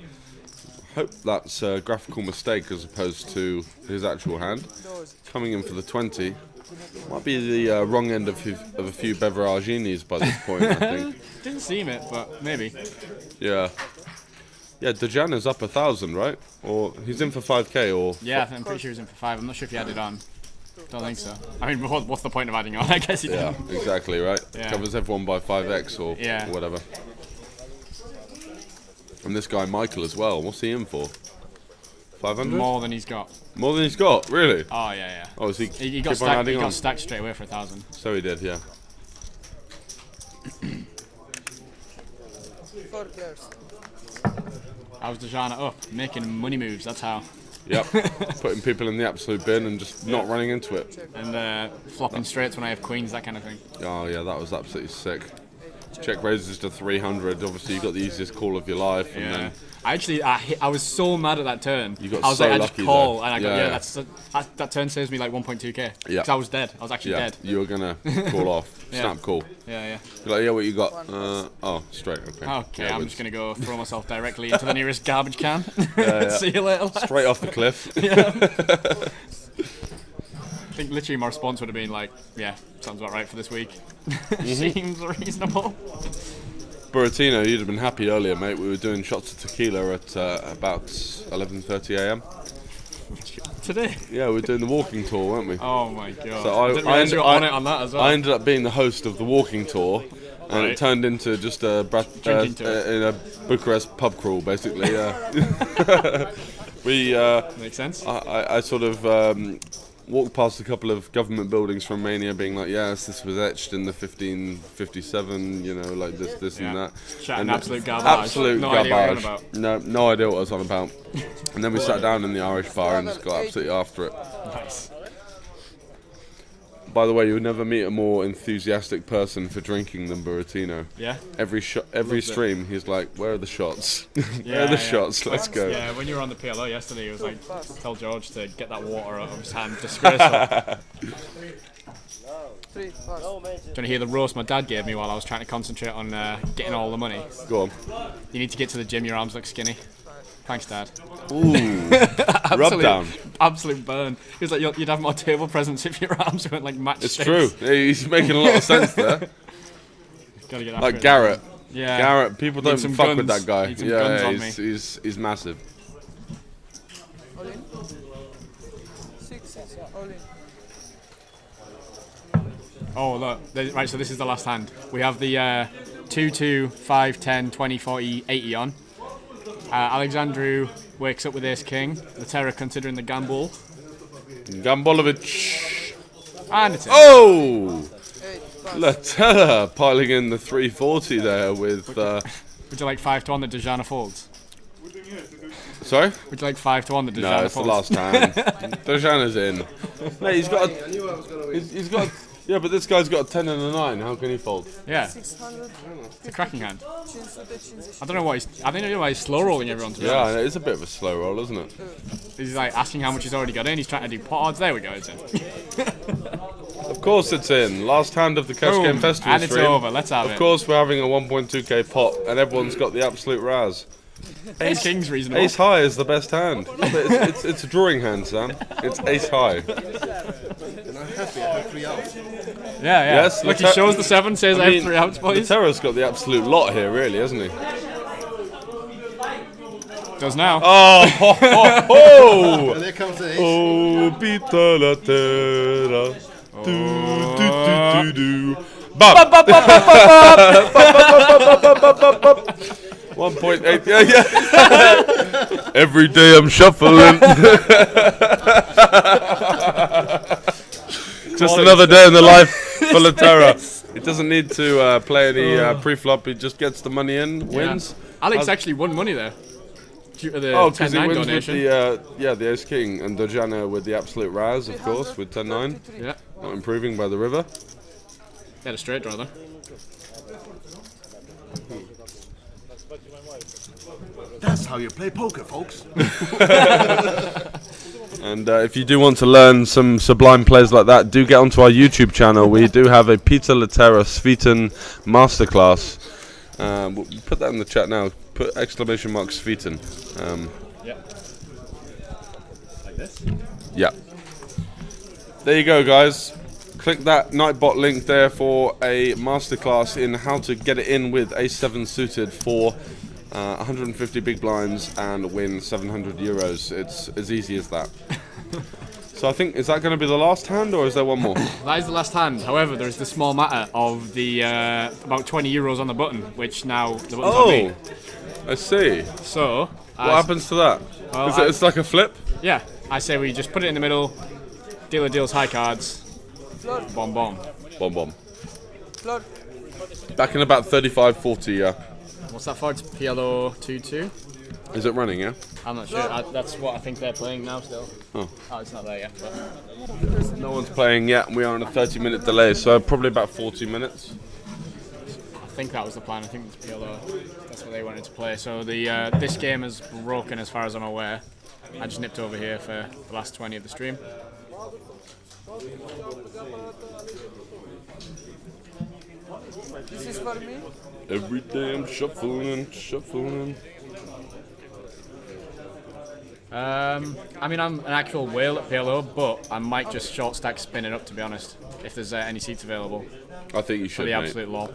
I hope that's a graphical mistake as opposed to his actual hand. Coming in for the 20. Might be the wrong end of a few beveraginis by this point, I think. Didn't seem it, but maybe. Yeah. Yeah, Dejana's up 1,000, right? Or he's in for 5k, or... Yeah, I'm pretty sure he was in for 5. I'm not sure if he added on. Don't think so. I mean, what's the point of adding on? I guess he Yeah, didn't. exactly, right? Yeah. Covers everyone by 5x or Yeah. whatever. And this guy, Michael, as well. What's he in for? 500? More than he's got. More than he's got? Really? Oh, yeah, yeah. Oh, is he He keep got on stacked, adding he on? got stacked straight away for 1,000. So he did, yeah. 4 players. How's Dejana up? Making money moves, that's how. Yep. Putting people in the absolute bin and just not running into it. And flopping straights when I have queens, that kind of thing. Oh, yeah, that was absolutely sick. Check raises to 300. Obviously, you got the easiest call of your life. And Yeah. then I was so mad at that turn. You got I was so like, I just lucky call, there. and I got, Yeah, yeah, that turn saves me like 1.2k. Yeah. Because I was dead. I was actually yeah, dead. you were going to call off. Yeah. Snap call. Yeah, You're like, yeah, what you got? Oh, straight, okay. yeah. Okay, Yeah, I'm wins. just going to go throw myself directly into the nearest garbage can. Yeah. See you later, lads. Straight off the cliff. I think literally my response would have been like, yeah, sounds about right for this week. Seems reasonable. Buratino, you'd have been happy earlier, mate. We were doing shots of tequila at about 11:30 a.m. Today? Yeah, we were doing the walking tour, weren't we? Oh my god. So I didn't realise you were on it on that as well. I ended up being the host of the walking tour, and Right. it turned into just a Drinking tour. in a Bucharest pub crawl, basically. We Makes sense. I sort of walked past a couple of government buildings from Romania, being like, yes, this was etched in the 1557, you know, like this and that. Chatting And absolute garbage. Absolute No idea what you're on garbage. about. No idea what I was on about. And then we sat down in the Irish bar and just got absolutely after it. Nice. By the way, you'll never meet a more enthusiastic person for drinking than Buratino. Yeah? Every Loves it. stream, he's like, "Where are the shots? Where Yeah, are the yeah. shots? Let's go." Yeah, when you were on the PLO yesterday, he was like, tell George to get that water out of his hand. Disgraceful. 3 fast. No Do you mention. want to hear the roast my dad gave me while I was trying to concentrate on getting all the money? Go on. You need to get to the gym, your arms look skinny. Thanks, Dad. Ooh, rub down. Absolute burn. He was like, you'd have more table presence if your arms weren't like match It's shapes. true. He's making a lot of sense there. Gotta get after Like it. Garrett. Yeah. Garrett. People Need don't some fuck with guns. that guy. Need some Yeah, guns on me. he's massive. All in. 6, all in. Oh, look. Right, so this is the last hand. We have the 2, 2, 5, 10, 20, 40, 80 on. Alexandru wakes up with ace king. Latera considering the gamble. Gambolovic. And it's in. Oh! 8 fast. Latella piling in the 340 there with. Would you like 5 to 1 that Dejana folds? Sorry? Would you like 5 to 1 that Dejana No, it's the folds? last hand. Dejana's in. Mate, he's got. He's got. Yeah, but this guy's got a 10 and a 9. How can he fold? Yeah, 600. it's a cracking hand. 550. I don't know why I don't know why he's slow rolling everyone, to be Yeah, honest. it's a bit of a slow roll, isn't it? He's like asking how much he's already got in. He's trying to do pot odds. There we go. It's in. Of course it's in. Last hand of the Cash Boom. Game Festival And it's stream. over. Let's have Of it. course we're having a 1.2k pot and everyone's got the absolute Raz. Ace King's reasonable. Ace high is the best hand. But it's a drawing hand, Sam. It's ace high. And I'm happy I have 3 outs. Yeah. Yes, Look, he shows the 7, says I have 3 outs, boys. Laterra's got the absolute lot here, really, hasn't he? Does now. Oh, ho, ho, ho. And there comes the ace. Oh, Peter Laterra. Do. Bop. 1.8. Yeah. Every day I'm shuffling. Just another day in the life for Laterra. He doesn't need to play any pre-flop. He just gets the money in, wins. Alex actually won money there. Due to the because he 10-9 wins donation. with the Ace King, and Dojana with the absolute Raz, of course, with 10-9. Yeah. Not improving by the river. He had a straight draw then. That's how you play poker, folks. And if you do want to learn some sublime plays like that, do get onto our YouTube channel. We do have a Peter Laterra Sveton masterclass. We'll put that in the chat now. Put exclamation mark Sveton. Yeah. Like this? Yeah. There you go, guys. Click that Nightbot link there for a masterclass in how to get it in with Ace-7 suited for 150 big blinds and win 700 euros. It's as easy as that. So I think, is that going to be the last hand, or is there one more? That is the last hand. However, there is the small matter of the about 20 euros on the button, which now the button's on me. I see. So What happens to that? Well, It's like a flip? Yeah, I say we just put it in the middle. Dealer deals high cards. Bomb. Bomb. Floor. Back in about 35-40, yeah. What's that for? It's PLO 2-2. Is it running, yeah? I'm not sure. That's what I think they're playing now still. Oh, it's not there yet. But no one's playing yet. We are on a 30-minute delay, so probably about 40 minutes. I think that was the plan. I think it's PLO. That's what they wanted to play. So the this game is broken as far as I'm aware. I just nipped over here for the last 20 of the stream. This is for me. Every day I'm shuffling. I mean, I'm an actual whale at PLO, but I might just short stack spin it up, to be honest, if there's any seats available. I think you should, for the mate. absolute low.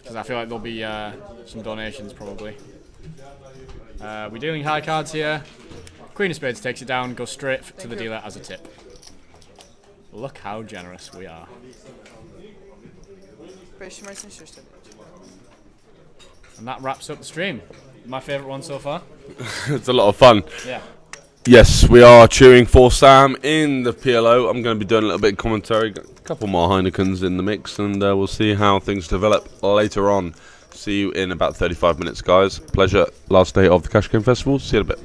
Because I feel like there'll be some donations, probably. We're dealing high cards here. Queen of Spades takes it down, goes straight to the dealer as a tip. Look how generous we are. And that wraps up the stream. My favourite one so far. It's a lot of fun. Yeah. Yes, we are cheering for Sam in the PLO. I'm going to be doing a little bit of commentary. Got a couple more Heinekens in the mix, and we'll see how things develop later on. See you in about 35 minutes, guys. Pleasure. Last day of the Cash Game Festival. See you in a bit.